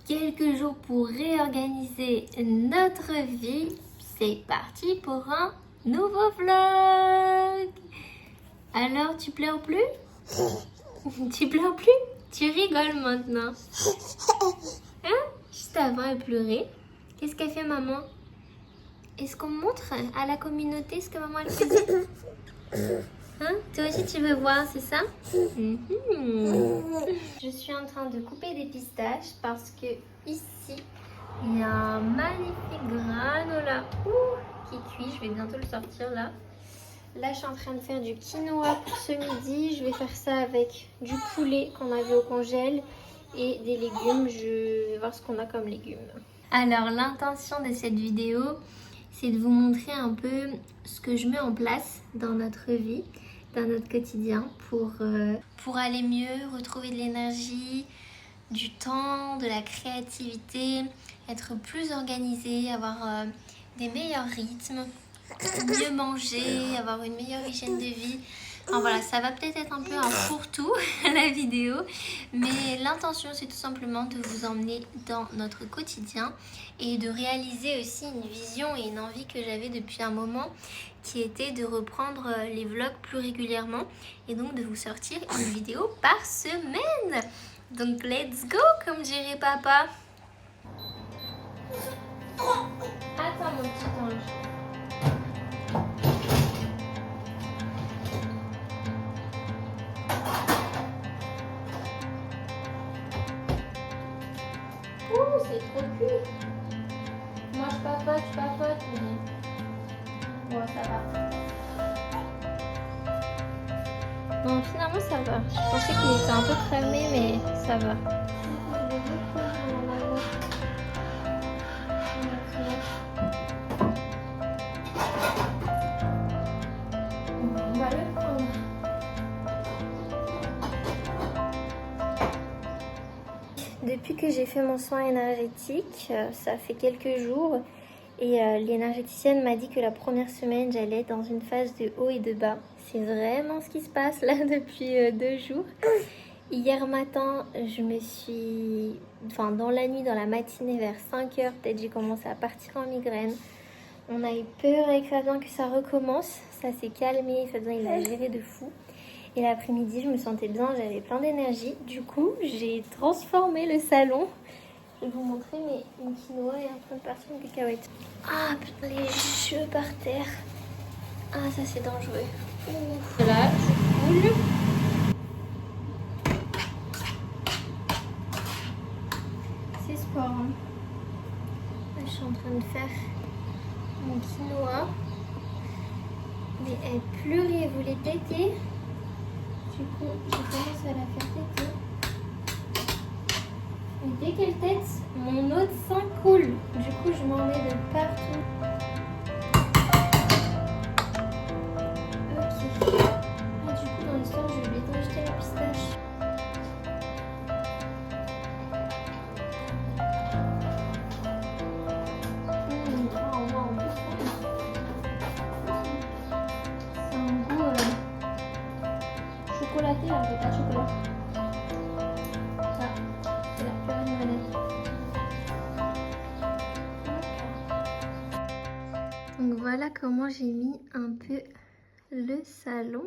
quelques jours pour réorganiser notre vie. C'est parti pour un nouveau vlog. Alors, tu pleures plus? Tu pleures plus? Tu rigoles maintenant. Hein? Juste avant, elle pleurait. Qu'est-ce qu'elle fait, maman? Est-ce qu'on montre à la communauté ce que maman elle faisait? Hein? Toi aussi tu veux voir, c'est ça? Je suis en train de couper des pistaches parce que ici il y a un magnifique granola qui cuit. Je vais bientôt le sortir là. Là je suis en train de faire du quinoa pour ce midi. Je vais faire ça avec du poulet qu'on avait au congèle et des légumes. Je vais voir ce qu'on a comme légumes. Alors l'intention de cette vidéo, c'est de vous montrer un peu ce que je mets en place dans notre vie, dans notre quotidien pour aller mieux, retrouver de l'énergie, du temps, de la créativité, être plus organisé, avoir des meilleurs rythmes, mieux manger, avoir une meilleure hygiène de vie. Enfin voilà, ça va peut-être être un peu un fourre-tout la vidéo, mais l'intention c'est tout simplement de vous emmener dans notre quotidien et de réaliser aussi une vision et une envie que j'avais depuis un moment qui était de reprendre les vlogs plus régulièrement et donc de vous sortir une vidéo par semaine. Donc let's go comme dirait papa. Attends mon petit ange. Ouh, c'est trop cuit. Moi je papote, mais bon, ça va. Bon, finalement ça va. Je pensais qu'il était un peu cramé, mais ça va. On va le prendre. Depuis que j'ai fait mon soin énergétique, ça fait quelques jours et l'énergéticienne m'a dit que la première semaine j'allais être dans une phase de haut et de bas. C'est vraiment ce qui se passe là depuis 2 jours. Hier matin, je me suis... Enfin, dans la nuit, dans la matinée, vers 5 heures, peut-être j'ai commencé à partir en migraine. On a eu peur avec Fabien que ça recommence. Ça s'est calmé, Fabien il a géré de fou. Et l'après-midi, je me sentais bien, j'avais plein d'énergie. Du coup, j'ai transformé le salon. Je vais vous montrer une quinoa et un train de partir une cacahuète. Ah, putain, les jeux par terre. Ah, ça c'est dangereux. Ouf. Là, je roule. C'est sport. Hein. Là, je suis en train de faire mon quinoa. Mais elle pleurait, elle voulait téter. Du coup, je commence à la faire téter. Et dès qu'elle tète, mon autre sein coule. Du coup, je m'en mets de partout. Ok. Ah, du coup, dans l'histoire, je vais lui jeter la pistache. Oh non, c'est un goût chocolaté, là, mais pas chocolat. Donc voilà comment j'ai mis un peu le salon.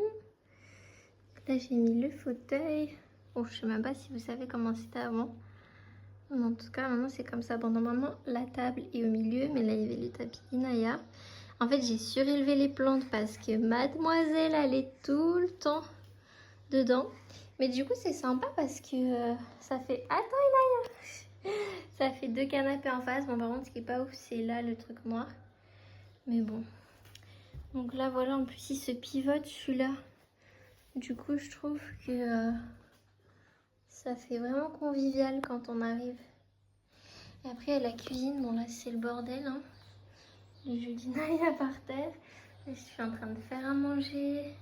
Là j'ai mis le fauteuil. Bon, je sais même pas si vous savez comment c'était avant. Mais en tout cas maintenant c'est comme ça. Bon, normalement la table est au milieu, mais là il y avait le tapis d'Inaya. En fait j'ai surélevé les plantes parce que mademoiselle elle est tout le temps dedans. Mais du coup c'est sympa parce que ça fait... Attends Inaya. Ça fait 2 canapés en face. Bon par contre ce qui est pas ouf c'est là le truc noir. Mais bon. Donc là voilà, en plus il se pivote celui-là. Du coup je trouve que ça fait vraiment convivial quand on arrive. Et après à la cuisine, bon là c'est le bordel. Hein. Le jeu d'Inaya par terre. Et je suis en train de faire à manger,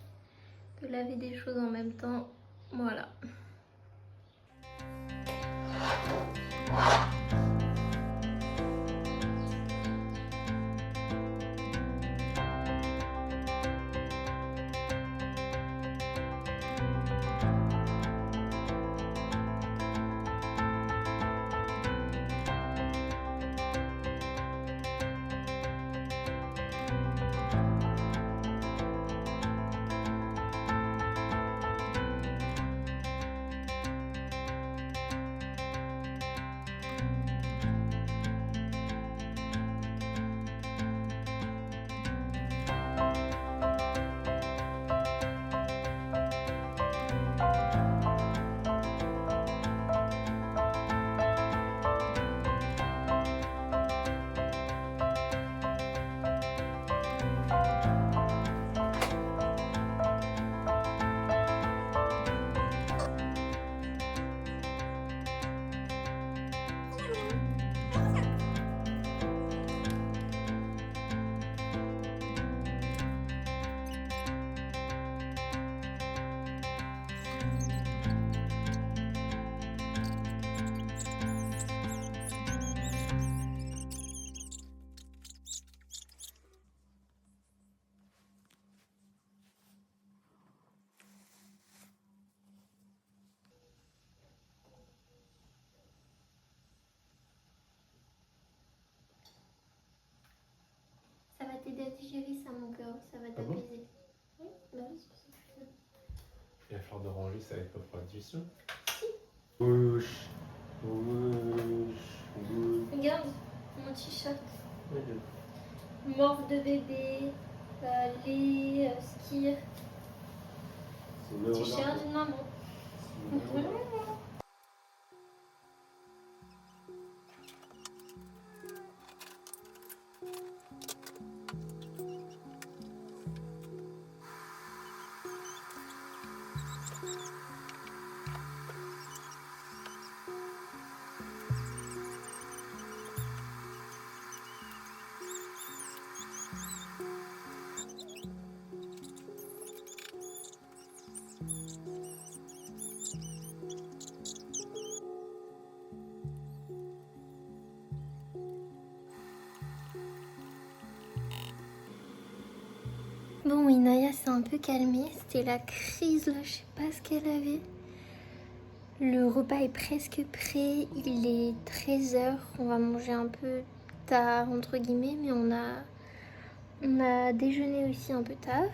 de laver des choses en même temps. Voilà. Ça va t'aider à digérer ça, mon cœur. Ça va t'apaiser. Oui, bah oui, c'est pour ça que je fais. Et la fleur d'oranger, ça aide pas pour la digestion? Bouche, bouche, bouche. Regarde mon t-shirt. Ouais, Morve de bébé, lait, skir. c'est le T-shirt d'une maman. Bon, Inaya s'est un peu calmée. C'était la crise là, je sais pas ce qu'elle avait. Le repas est presque prêt. Il est 13h. On va manger un peu tard, entre guillemets, mais on a déjeuné aussi un peu tard.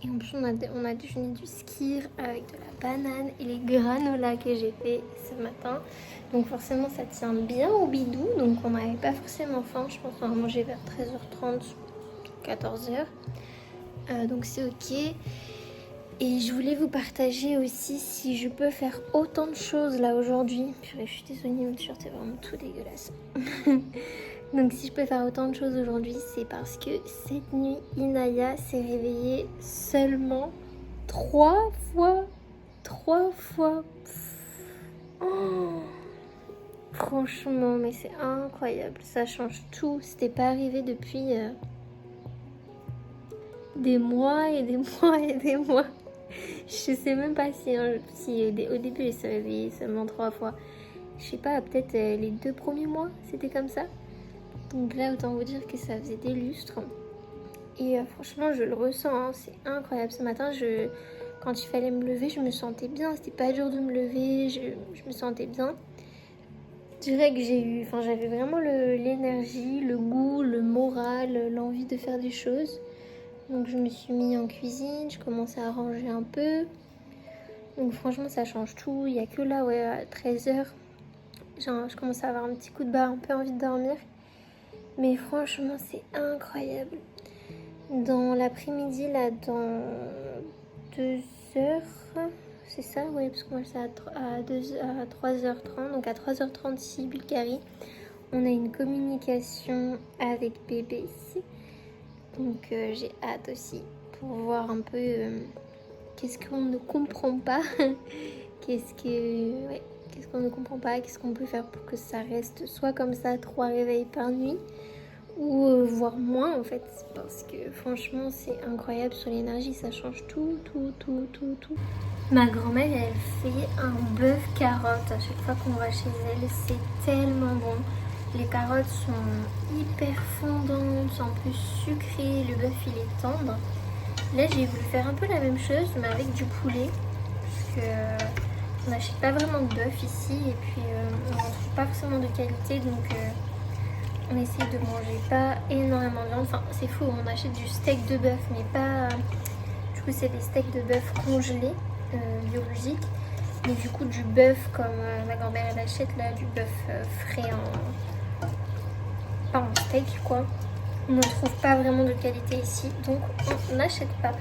Et en plus, on a déjeuné du skyr avec de la banane et les granolas que j'ai fait ce matin. Donc forcément, ça tient bien au bidou. Donc on n'avait pas forcément faim. Je pense qu'on va manger vers 13h30, 14h. Donc c'est ok. Et je voulais vous partager aussi si je peux faire autant de choses là aujourd'hui. Purée, je suis désolée, mon t-shirt est vraiment tout dégueulasse. Donc si je peux faire autant de choses aujourd'hui, c'est parce que cette nuit, Inaya s'est réveillée seulement 3 fois. 3 fois. Oh, franchement, mais c'est incroyable. Ça change tout. C'était pas arrivé depuis des mois et des mois et des mois. Je sais même pas si au début elle s'est réveillée seulement 3 fois. Je sais pas, peut-être les 2 premiers mois, c'était comme ça. Donc là, autant vous dire que ça faisait des lustres. Et franchement, je le ressens, hein, c'est incroyable. Ce matin, quand il fallait me lever, je me sentais bien. C'était pas dur de me lever, je me sentais bien. Je dirais que j'avais vraiment l'énergie, le goût, le moral, l'envie de faire des choses. Donc je me suis mis en cuisine, je commençais à ranger un peu. Donc franchement, ça change tout. Il n'y a que là, ouais, à 13h, je commence à avoir un petit coup de barre, un peu envie de dormir. Mais franchement, c'est incroyable. Dans l'après-midi, là, dans 2h, c'est ça? Oui, parce que moi, c'est à 3h30. Donc à 3h30 ici, Bulgarie, on a une communication avec bébé ici. Donc j'ai hâte aussi pour voir un peu qu'est-ce qu'on ne comprend pas. Qu'est-ce qu'on ne comprend pas, qu'est-ce qu'on peut faire pour que ça reste soit comme ça, 3 réveils par nuit, ou voire moins en fait, parce que franchement c'est incroyable sur l'énergie, ça change tout. Ma grand-mère, elle fait un bœuf carotte à chaque fois qu'on va chez elle, c'est tellement bon. Les carottes sont hyper fondantes, en plus sucrées, le bœuf il est tendre. Là j'ai voulu faire un peu la même chose mais avec du poulet, parce que on n'achète pas vraiment de bœuf ici et puis on n'en trouve pas forcément de qualité, donc on essaye de manger pas énormément de viande. Enfin c'est faux, on achète du steak de bœuf mais pas... Du coup c'est des steaks de bœuf congelés, biologiques. Mais du coup du bœuf comme ma grand-mère elle achète là, du bœuf frais pas en steak quoi. On ne trouve pas vraiment de qualité ici, donc on n'achète pas.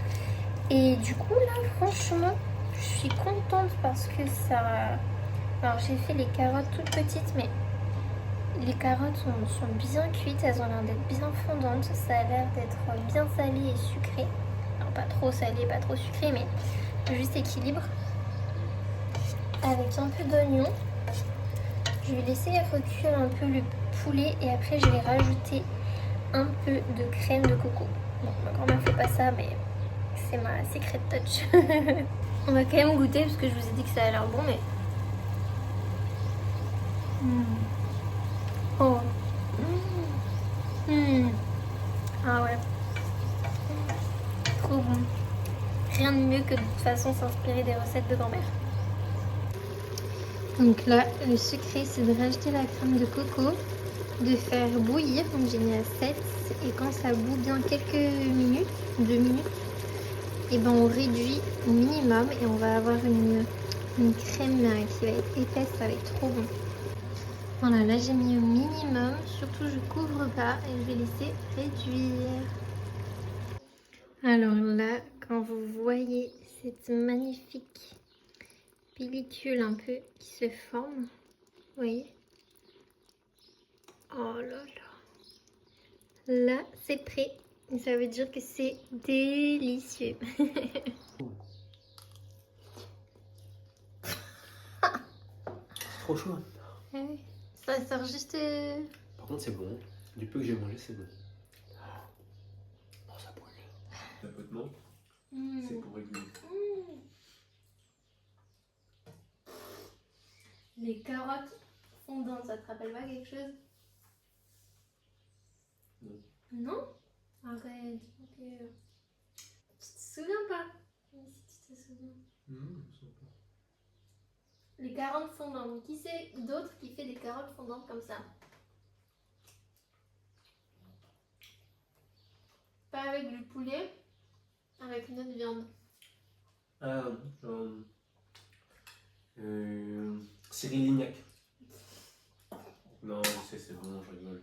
Et du coup là franchement je suis contente parce que ça... Alors j'ai fait les carottes toutes petites, mais les carottes sont bien cuites, elles ont l'air d'être bien fondantes. Ça a l'air d'être bien salé et sucré. Alors pas trop salé, pas trop sucré, mais juste équilibre. Avec un peu d'oignon, Je vais laisser recuire un peu le poulet et après je vais rajouter un peu de crème de coco. Bon, ma grand-mère fait pas ça, mais c'est ma secret touch. On va quand même goûter parce que je vous ai dit que ça a l'air bon, mais... Oh. Ah ouais. Trop bon. Rien de mieux que de toute façon s'inspirer des recettes de grand-mère. Donc là, le secret, c'est de rajouter la crème de coco, de faire bouillir, donc j'ai mis à 7, et quand ça bout bien quelques minutes, 2 minutes, et ben on réduit au minimum et on va avoir une crème qui va être épaisse, ça va être trop bon. Voilà, là j'ai mis au minimum, surtout je couvre pas et je vais laisser réduire. Alors là, quand vous voyez cette magnifique pellicule un peu qui se forme, vous voyez? Oh là là. Là, c'est prêt. Et ça veut dire que c'est délicieux. Trop chaud. Ouais. Ça sort juste... Par contre, c'est bon. Du peu que j'ai mangé, c'est bon. Oh, ça brûle. Tapotement, c'est pour réguler. Les carottes fondantes, ça te rappelle pas quelque chose? Non. Non? Arrête. Ok. Tu te souviens pas? Oui, si tu te souviens. Non, je sais pas. Les carottes fondantes. Qui c'est d'autre qui fait des carottes fondantes comme ça? Pas avec du poulet, avec une autre viande. Cyril Lignac. Non, je sais, c'est bon, je rigole.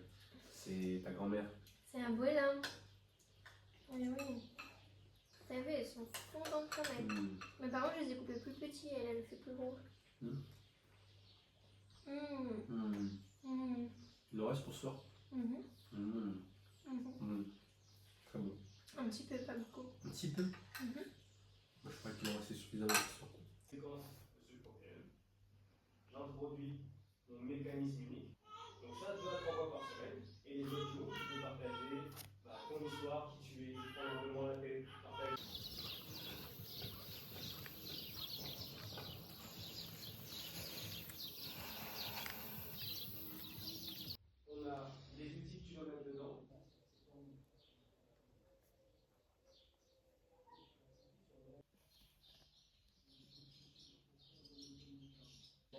C'est ta grand-mère. C'est un abuela. Oui, oui. T'as vu, elles sont fondantes quand même. Mais par contre, je les ai coupées plus petits, elle fait plus gros. Il en reste pour ce soir. Très bon. Un petit peu, pas beaucoup. Un petit peu. Moi, je crois qu'il en restait suffisamment pour ce soir. Séquence j'introduis mon mécanisme unique. Donc ça, 2 à 3 fois par semaine. Et les autres jours, je vais partager ton histoire, qui tu es, probablement la télé. On a les outils que tu dois mettre dedans.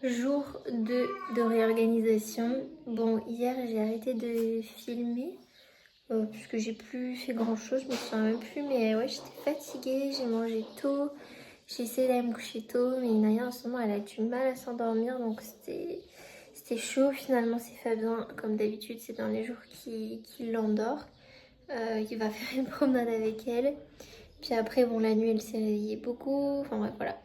Jour 2 de réorganisation. Bon, hier j'ai arrêté de filmer puisque j'ai plus fait grand chose, je me souviens même plus, mais ouais, j'étais fatiguée, j'ai mangé tôt, j'ai essayé d'aller me coucher tôt, mais Naya en ce moment elle a du mal à s'endormir, donc c'était chaud. Finalement, c'est Fabien, comme d'habitude, ces derniers jours qui l'endort. Il va faire une promenade avec elle. Puis après, bon, la nuit elle s'est réveillée beaucoup, enfin bref, voilà.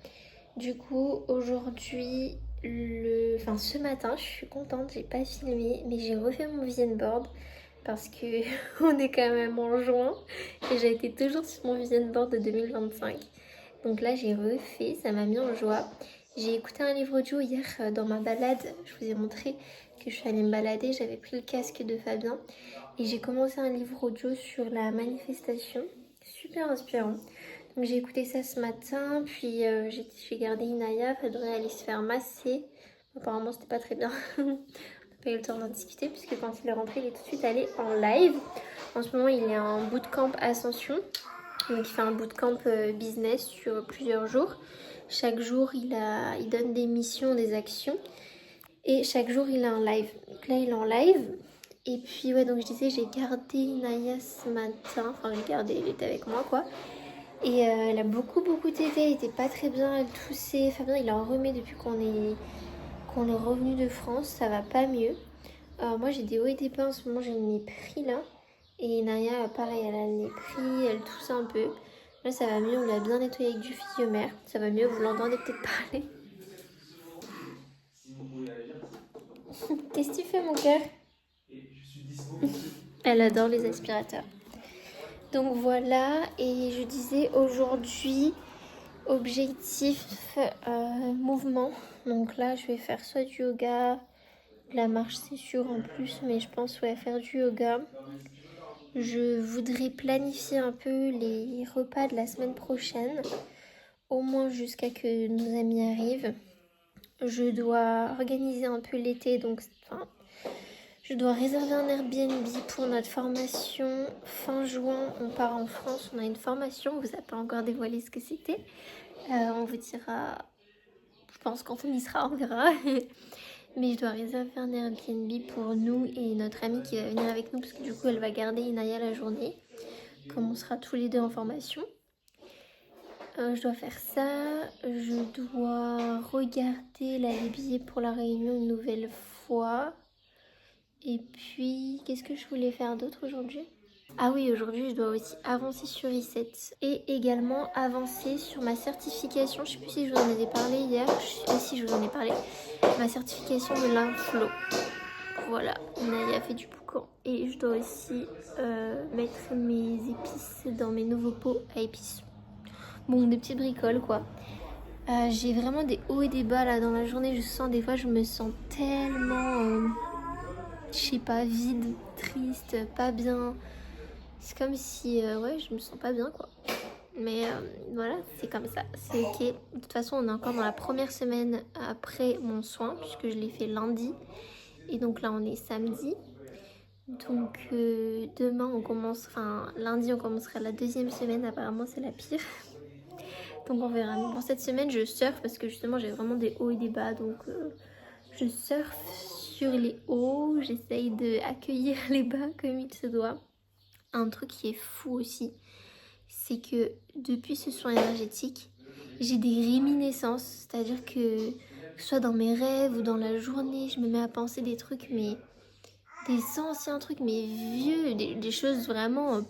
Du coup, aujourd'hui, ce matin, je suis contente, j'ai pas filmé, mais j'ai refait mon vision board parce que on est quand même en juin et j'ai été toujours sur mon vision board de 2025. Donc là, j'ai refait, ça m'a mis en joie. J'ai écouté un livre audio hier dans ma balade. Je vous ai montré que je suis allée me balader, j'avais pris le casque de Fabien et j'ai commencé un livre audio sur la manifestation. Super inspirant. Donc j'ai écouté ça ce matin, puis j'ai gardé Inaya, elle devrait aller se faire masser. Apparemment c'était pas très bien. On n'a pas eu le temps d'en discuter puisque quand il est rentré, il est tout de suite allé en live. En ce moment il est en bootcamp Ascension. Donc il fait un bootcamp business sur plusieurs jours. Chaque jour il donne des missions, des actions. Et chaque jour il a un live. Donc là il est en live. Et puis ouais, donc je disais, j'ai gardé Inaya ce matin. Enfin j'ai gardé, elle était avec moi quoi. Et elle a beaucoup tété, elle était pas très bien, elle toussait. Fabien il en remet depuis qu'on est revenu de France, ça va pas mieux. Moi j'ai des hauts et des bas, en ce moment j'ai le nez pris là. Et Naya pareil, elle a le nez pris, elle tousse un peu. Là ça va mieux, on l'a bien nettoyé avec du physiomère. Ça va mieux, vous l'entendez peut-être parler. Qu'est-ce que tu fais mon cœur? Elle adore les aspirateurs. Donc voilà, et je disais aujourd'hui, objectif mouvement. Donc là, je vais faire soit du yoga, La marche c'est sûr en plus, mais je pense ouais, faire du yoga. Je voudrais planifier un peu les repas de la semaine prochaine, au moins jusqu'à que nos amis arrivent. Je dois organiser un peu l'été, donc enfin, je dois réserver un Airbnb pour notre formation. Fin juin, on part en France, on a une formation, on vous a pas encore dévoilé ce que c'était. On vous dira, je pense quand on y sera, on verra. Mais je dois réserver un Airbnb pour nous et notre amie qui va venir avec nous, parce que du coup elle va garder Inaya la journée, comme on sera tous les deux en formation. Je dois faire ça, je dois regarder là, les billets pour la réunion une nouvelle fois. Et puis, qu'est-ce que je voulais faire d'autre aujourd'hui? Ah oui, aujourd'hui, je dois aussi avancer sur Reset et également avancer sur ma certification. Je sais plus si je vous en avais parlé hier. Si je vous en ai parlé. Ma certification de l'inflo. Voilà, on a fait du boucan. Et je dois aussi mettre mes épices dans mes nouveaux pots à épices. Bon, des petites bricoles quoi. J'ai vraiment des hauts et des bas là dans la journée. Je sens des fois, je me sens tellement... je sais pas, vide, triste, pas bien. C'est comme si, ouais, je me sens pas bien, quoi. Mais voilà, c'est comme ça, c'est ok. De toute façon, on est encore dans la première semaine après mon soin, puisque je l'ai fait lundi. Et donc là, on est samedi. Donc demain, on commence, enfin lundi, on commencera la deuxième semaine. Apparemment, c'est la pire. Donc on verra. Mais pour cette semaine, je surfe parce que justement, j'ai vraiment des hauts et des bas. Donc je surfe sur les hauts, j'essaye d'accueillir les bas comme il se doit. Un truc qui est fou aussi, c'est que depuis ce soin énergétique, j'ai des réminiscences, c'est-à-dire que ce soit dans mes rêves ou dans la journée, je me mets à penser des trucs, mais des anciens trucs, mais vieux, des choses vraiment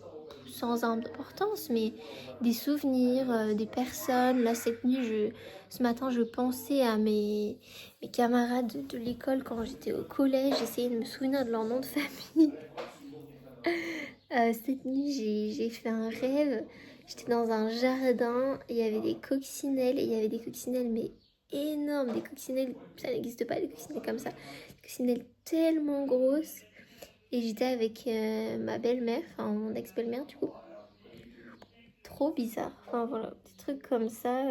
sans importance, mais des souvenirs, des personnes. Là, cette nuit, ce matin, je pensais à mes camarades de l'école quand j'étais au collège, j'essayais de me souvenir de leur nom de famille. Cette nuit, j'ai fait un rêve. J'étais dans un jardin, il y avait des coccinelles, et il y avait des coccinelles, mais énormes, des coccinelles, ça n'existe pas des coccinelles comme ça, des coccinelles tellement grosses. Et j'étais avec ma belle-mère, enfin mon ex-belle-mère du coup. Trop bizarre, enfin voilà, des trucs comme ça.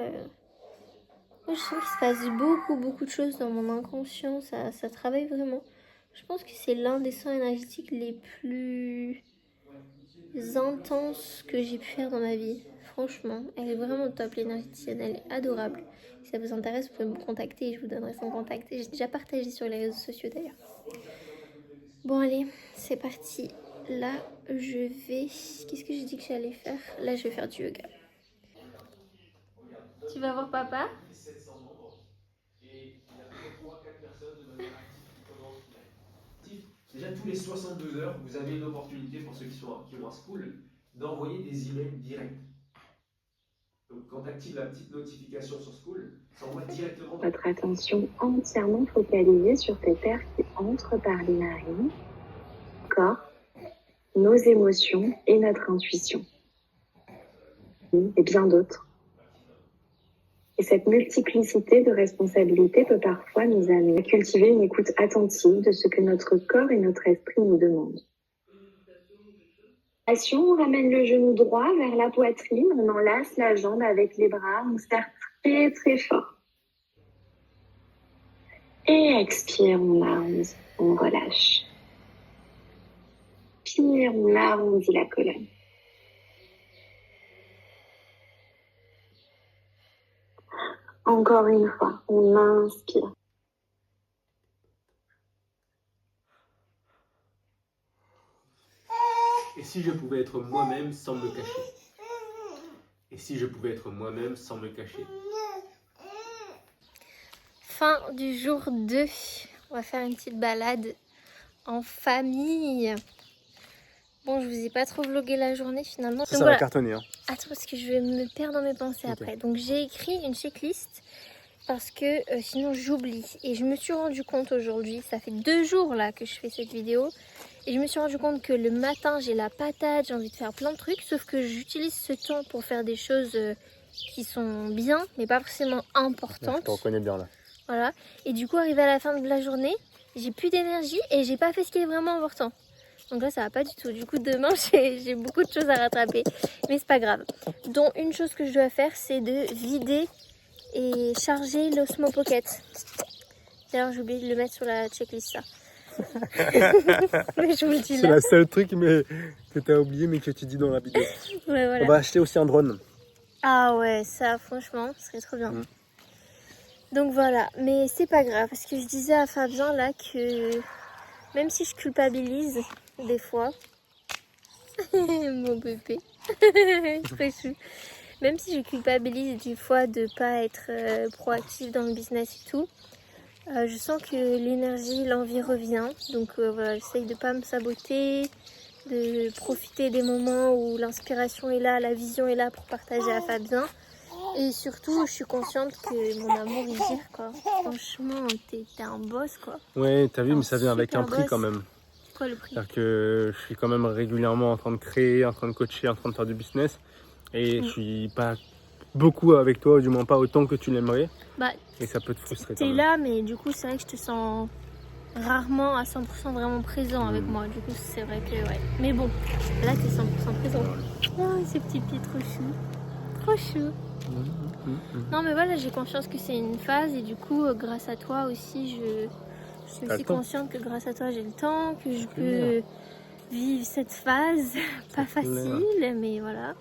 Moi, je sens qu'il se passe beaucoup de choses dans mon inconscient, ça travaille vraiment. Je pense que c'est l'un des soins énergétiques les plus intenses que j'ai pu faire dans ma vie. Franchement, elle est vraiment top, l'énergéticienne, elle est adorable. Si ça vous intéresse, vous pouvez me contacter et je vous donnerai son contact. Et j'ai déjà partagé sur les réseaux sociaux d'ailleurs. Bon allez, c'est parti. Là, je vais... Qu'est-ce que j'ai dit que j'allais faire? Là, je vais faire du yoga. Tu vas voir papa? Déjà, tous les 72 heures, vous avez une opportunité pour ceux qui ont un school d'envoyer des emails directs. Donc, quand tu actives la petite notification sur school, ça envoie directement dans... Votre attention entièrement focalisée sur cet air qui entre par les narines, corps, nos émotions et notre intuition. Et bien d'autres. Et cette multiplicité de responsabilités peut parfois nous amener à cultiver une écoute attentive de ce que notre corps et notre esprit nous demandent. On ramène le genou droit vers la poitrine, on enlace la jambe avec les bras, on serre très fort. Et expire, on arrondit, on relâche. Inspire, on arrondit la colonne. Encore une fois, on inspire. Et si je pouvais être moi-même sans me cacher? Et si je pouvais être moi-même sans me cacher? Fin du jour 2. On va faire une petite balade en famille. Bon, je vous ai pas trop vlogué la journée finalement. Ça va cartonner. Hein. Attends, parce que je vais me perdre dans mes pensées après. Donc j'ai écrit une checklist parce que sinon j'oublie. Et je me suis rendu compte aujourd'hui, ça fait 2 jours là que je fais cette vidéo. Et je me suis rendu compte que le matin j'ai la patate, j'ai envie de faire plein de trucs. Sauf que j'utilise ce temps pour faire des choses qui sont bien, mais pas forcément importantes. Je te reconnais bien là. Voilà. Et du coup, arrivé à la fin de la journée, j'ai plus d'énergie et j'ai pas fait ce qui est vraiment important. Donc là ça va pas du tout. Du coup demain j'ai beaucoup de choses à rattraper. Mais c'est pas grave. Dont une chose que je dois faire, c'est de vider et charger l'Osmo Pocket. D'ailleurs j'ai oublié de le mettre sur la checklist ça. Mais je vous le dis C'est là. la seule truc que tu as oublié mais que tu dis dans la vidéo. Ouais, voilà. On va acheter aussi un drone. Ah ouais, ça franchement, ce serait trop bien. Mm. Donc voilà, mais c'est pas grave parce que je disais à Fabien là que même si je culpabilise des fois, mon bébé, trop chou. Même si je culpabilise des fois de pas être proactive dans le business et tout, je sens que l'énergie, l'envie revient. Donc voilà, j'essaye de pas me saboter, de profiter des moments où l'inspiration est là, la vision est là pour partager à Fabien. Et surtout, je suis consciente que mon amour il gire quoi. Franchement, t'es un boss quoi. Ouais, t'as vu, mais ça vient avec un super prix boss. quand même. C'est quoi le prix? C'est-à-dire que je suis quand même régulièrement en train de créer, en train de coacher, en train de faire du business. Et je suis pas beaucoup avec toi, ou du moins pas autant que tu l'aimerais. Bah, Et ça peut te frustrer quand t'es même. là, mais du coup, c'est vrai que je te sens rarement à 100% vraiment présent avec moi. Du coup, c'est vrai que ouais. Mais bon, là, t'es 100% présent. Oh, ces petits pieds trop choux. Trop choux. Non, mais voilà, j'ai conscience que c'est une phase. Et du coup, grâce à toi aussi, je suis T'as aussi le temps. consciente que grâce à toi, j'ai le temps, que je C'est peux vivre cette phase. Pas C'est clair. facile, mais voilà.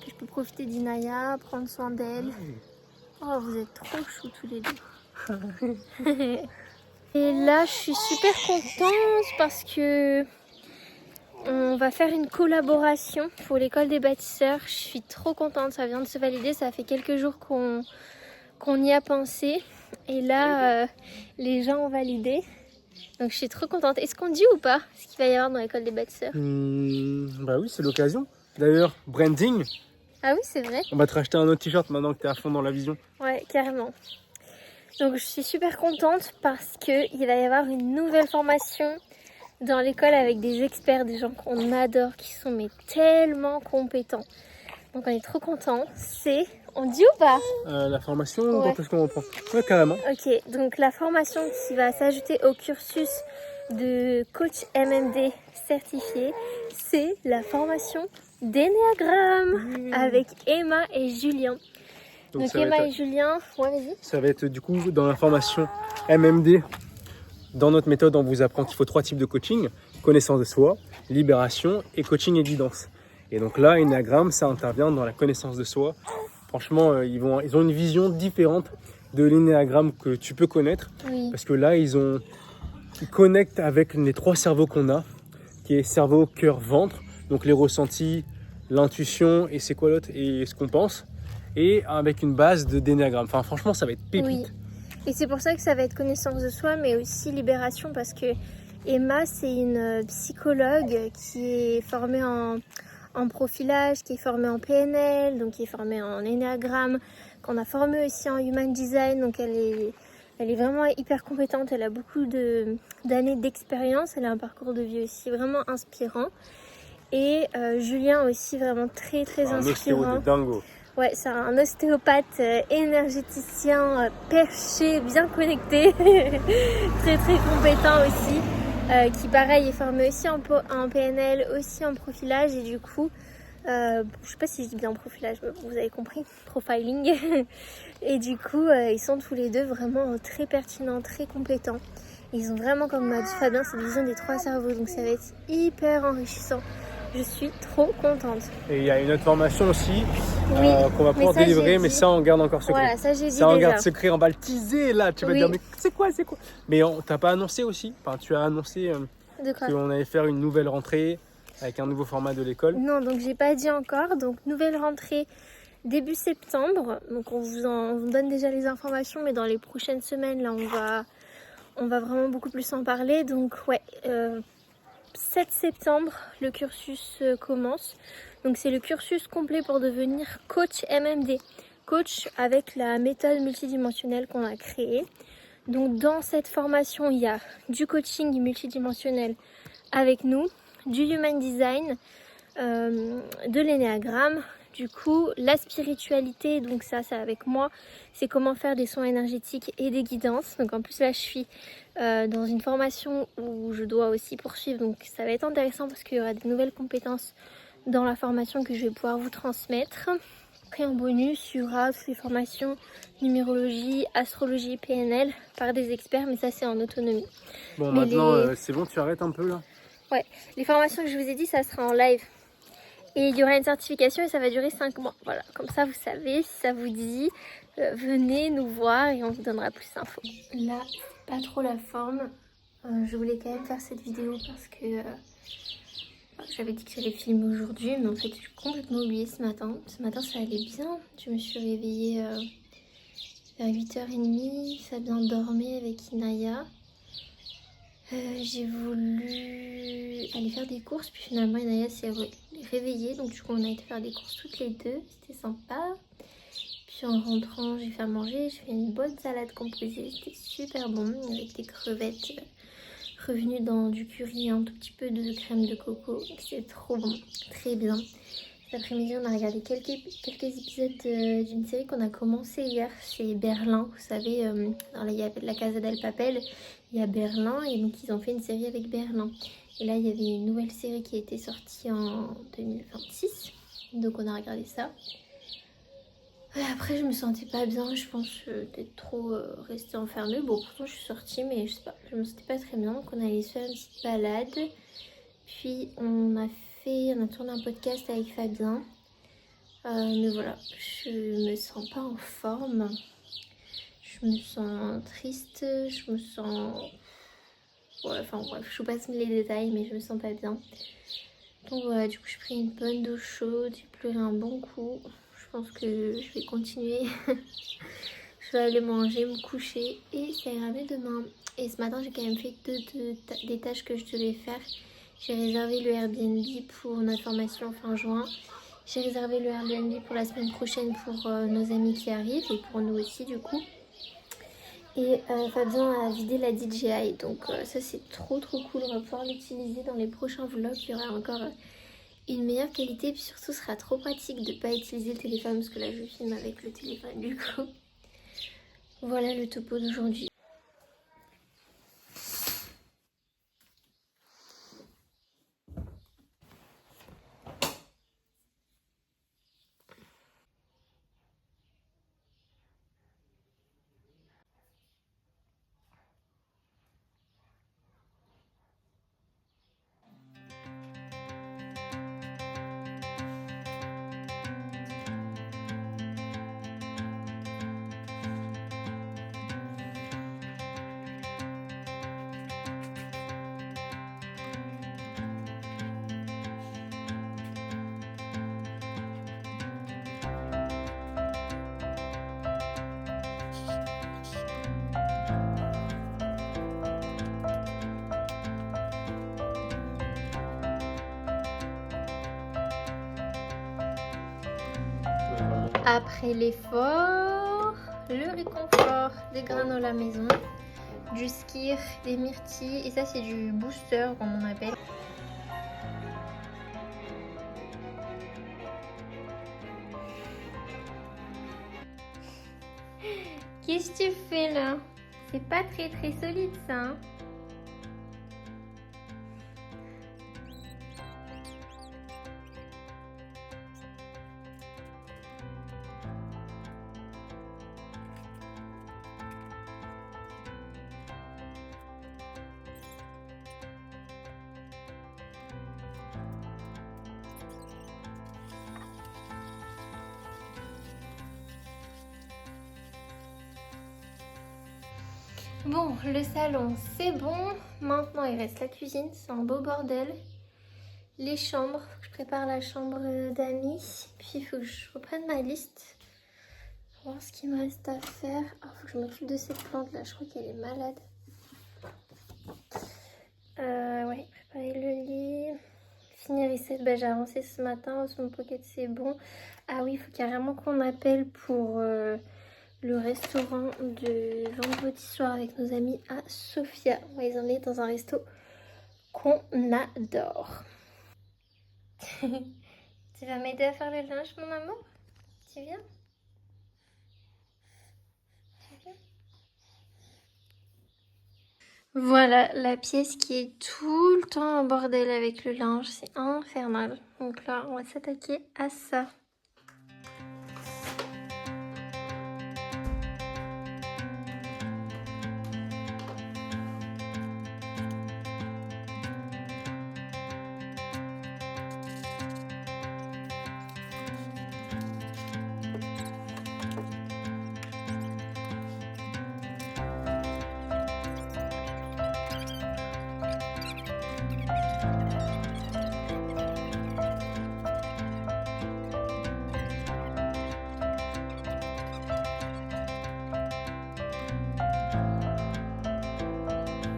Que je peux profiter d'Inaya, prendre soin d'elle. Oh, vous êtes trop choux tous les deux. Et là, je suis super contente parce que on va faire une collaboration pour l'école des bâtisseurs. Je suis trop contente, ça vient de se valider. Ça fait quelques jours qu'on y a pensé. Et là, les gens ont validé. Donc je suis trop contente. Est-ce qu'on dit ou pas ce qu'il va y avoir dans l'école des bâtisseurs? Bah oui, c'est l'occasion. D'ailleurs, branding, Ah oui, c'est vrai. on va te racheter un autre t-shirt maintenant que tu es à fond dans la vision. Ouais, carrément. Donc je suis super contente parce qu'il va y avoir une nouvelle formation dans l'école avec des experts, des gens qu'on adore, qui sont mais tellement compétents. Donc on est trop contents. C'est... On dit ou pas? La formation, Ouais. quand est-ce qu'on reprend? Ouais, carrément. Ok, donc la formation qui va s'ajouter au cursus de coach MMD certifié, c'est la formation d'énéagramme avec Emma et Julien. Donc ça va Emma être- et Julien, ouais vas-y. Ça va être du coup dans la formation MMD. Dans notre méthode, on vous apprend qu'il faut 3 types de coaching: connaissance de soi, libération et coaching et guidance. Et donc là, Enneagramme, ça intervient dans la connaissance de soi. Franchement, ils ont une vision différente de l'Enneagramme que tu peux connaître. Oui. Parce que là, ils connectent avec les 3 cerveaux qu'on a, qui est cerveau, cœur, ventre. Donc les ressentis, l'intuition et c'est quoi l'autre et ce qu'on pense. Et avec une base d'énéagramme. Enfin, franchement, ça va être pépite. Oui. Et c'est pour ça que ça va être connaissance de soi, mais aussi libération, parce que Emma, c'est une psychologue qui est formée en profilage, qui est formée en PNL, donc qui est formée en énéagramme, qu'on a formée aussi en human design, donc elle est vraiment hyper compétente, elle a beaucoup d'années d'expérience, elle a un parcours de vie aussi vraiment inspirant. Et Julien aussi, vraiment très très Un ostéo inspirant. de dingo. Ouais, c'est un ostéopathe énergéticien perché, bien connecté, très très compétent aussi, qui pareil est formé aussi en PNL, aussi en profilage et du coup, je sais pas si je dis bien profilage, mais vous avez compris, profiling. Et du coup, ils sont tous les deux vraiment très pertinents, très compétents. Ils ont vraiment, comme m'a dit Fabien, cette vision des 3 cerveaux, donc ça va être hyper enrichissant. Je suis trop contente. Et il y a une autre formation aussi Oui, qu'on va pouvoir mais ça, délivrer, j'ai mais dit. ça on garde encore secret. Voilà, ça j'ai dit Ça on déjà. garde secret, on va le teaser là. Tu vas Oui. dire mais c'est quoi? Mais t'as pas annoncé aussi. Enfin, tu as annoncé De quoi? qu'on allait faire une nouvelle rentrée avec un nouveau format de l'école. Non, donc j'ai pas dit encore. Donc nouvelle rentrée début septembre. Donc on vous donne déjà les informations, mais dans les prochaines semaines là on va vraiment beaucoup plus en parler. Donc ouais, 7 septembre le cursus commence. Donc c'est le cursus complet pour devenir coach MMD. Coach avec la méthode multidimensionnelle qu'on a créée. Donc dans cette formation il y a du coaching multidimensionnel avec nous, du human design, de l'énéagramme, Du coup, la spiritualité, donc ça c'est avec moi, c'est comment faire des soins énergétiques et des guidances. Donc en plus là je suis dans une formation où je dois aussi poursuivre, donc ça va être intéressant parce qu'il y aura des nouvelles compétences dans la formation que je vais pouvoir vous transmettre. Après en bonus, il y aura toutes les formations numérologie, astrologie, PNL par des experts, mais ça c'est en autonomie. Bon, Mais maintenant, c'est bon, tu arrêtes un peu là? Ouais, les formations que je vous ai dit, ça sera en live. Et il y aura une certification et ça va durer 5 mois. Voilà, comme ça vous savez, si ça vous dit, venez nous voir et on vous donnera plus d'infos. Là, c'est pas trop la forme. Je voulais quand même faire cette vidéo parce que j'avais dit que j'allais filmer aujourd'hui, mais en fait j'ai complètement oublié ce matin. Ce matin ça allait bien. Je me suis réveillée vers 8h30, Fabien dormait avec Inaya. J'ai voulu aller faire des courses, puis finalement Inaya s'est réveillée, donc du coup on a été faire des courses toutes les deux, c'était sympa. Puis en rentrant j'ai fait à manger, j'ai fait une bonne salade composée, c'était super bon, avec des crevettes revenues dans du curry et un tout petit peu de crème de coco, c'est trop bon, très bien. Cet après-midi on a regardé quelques épisodes d'une série qu'on a commencé hier, c'est Berlin, vous savez, il y avait la Casa del Papel, il y a Berlin et donc ils ont fait une série avec Berlin. Et là il y avait une nouvelle série qui a été sortie en 2026, donc on a regardé ça. Et après je me sentais pas bien, je pense d'être trop restée enfermée. Bon pourtant je suis sortie mais je sais pas, je me sentais pas très bien, donc on allait se faire une petite balade. Puis on a tourné un podcast avec Fabien. Mais voilà, je me sens pas en forme. Je me sens triste, je me sens... Ouais, enfin bref, je vous passe les détails, mais je me sens pas bien. Donc voilà, du coup j'ai pris une bonne douche chaude, j'ai pleuré un bon coup. Je pense que je vais continuer. Je vais aller manger, me coucher et ça ira mieux demain. Et ce matin j'ai quand même fait des tâches que je devais faire. J'ai réservé le Airbnb pour notre formation fin juin. J'ai réservé le Airbnb pour la semaine prochaine pour nos amis qui arrivent et pour nous aussi du coup. Et Fabien a vidé la DJI, donc ça c'est trop cool, on va pouvoir l'utiliser dans les prochains vlogs, il y aura encore une meilleure qualité, puis surtout ce sera trop pratique de ne pas utiliser le téléphone parce que là je filme avec le téléphone du coup. Voilà le topo d'aujourd'hui. Après l'effort, le réconfort, des granola maison, du skyr, des myrtilles et ça c'est du booster comme on appelle. Qu'est-ce que tu fais là? C'est pas très solide ça hein? Bon, le salon c'est bon. Maintenant il reste la cuisine, c'est un beau bordel. Les chambres, faut que je prépare la chambre d'amis. Puis il faut que je reprenne ma liste. Pour voir ce qu'il me reste à faire. Il faut que je m'occupe de cette plante là, je crois qu'elle est malade. Ouais, préparer le lit. Finir ici, bah, j'ai avancé ce matin. Osmo Pocket c'est bon. Ah oui, il faut carrément qu'on appelle pour... le restaurant de vendredi soir avec nos amis à Sofia. On va les emmener dans un resto qu'on adore. Tu vas m'aider à faire le linge, mon amour? Tu viens? Tu viens? Voilà la pièce qui est tout le temps en bordel avec le linge, c'est infernal. Donc là, on va s'attaquer à ça.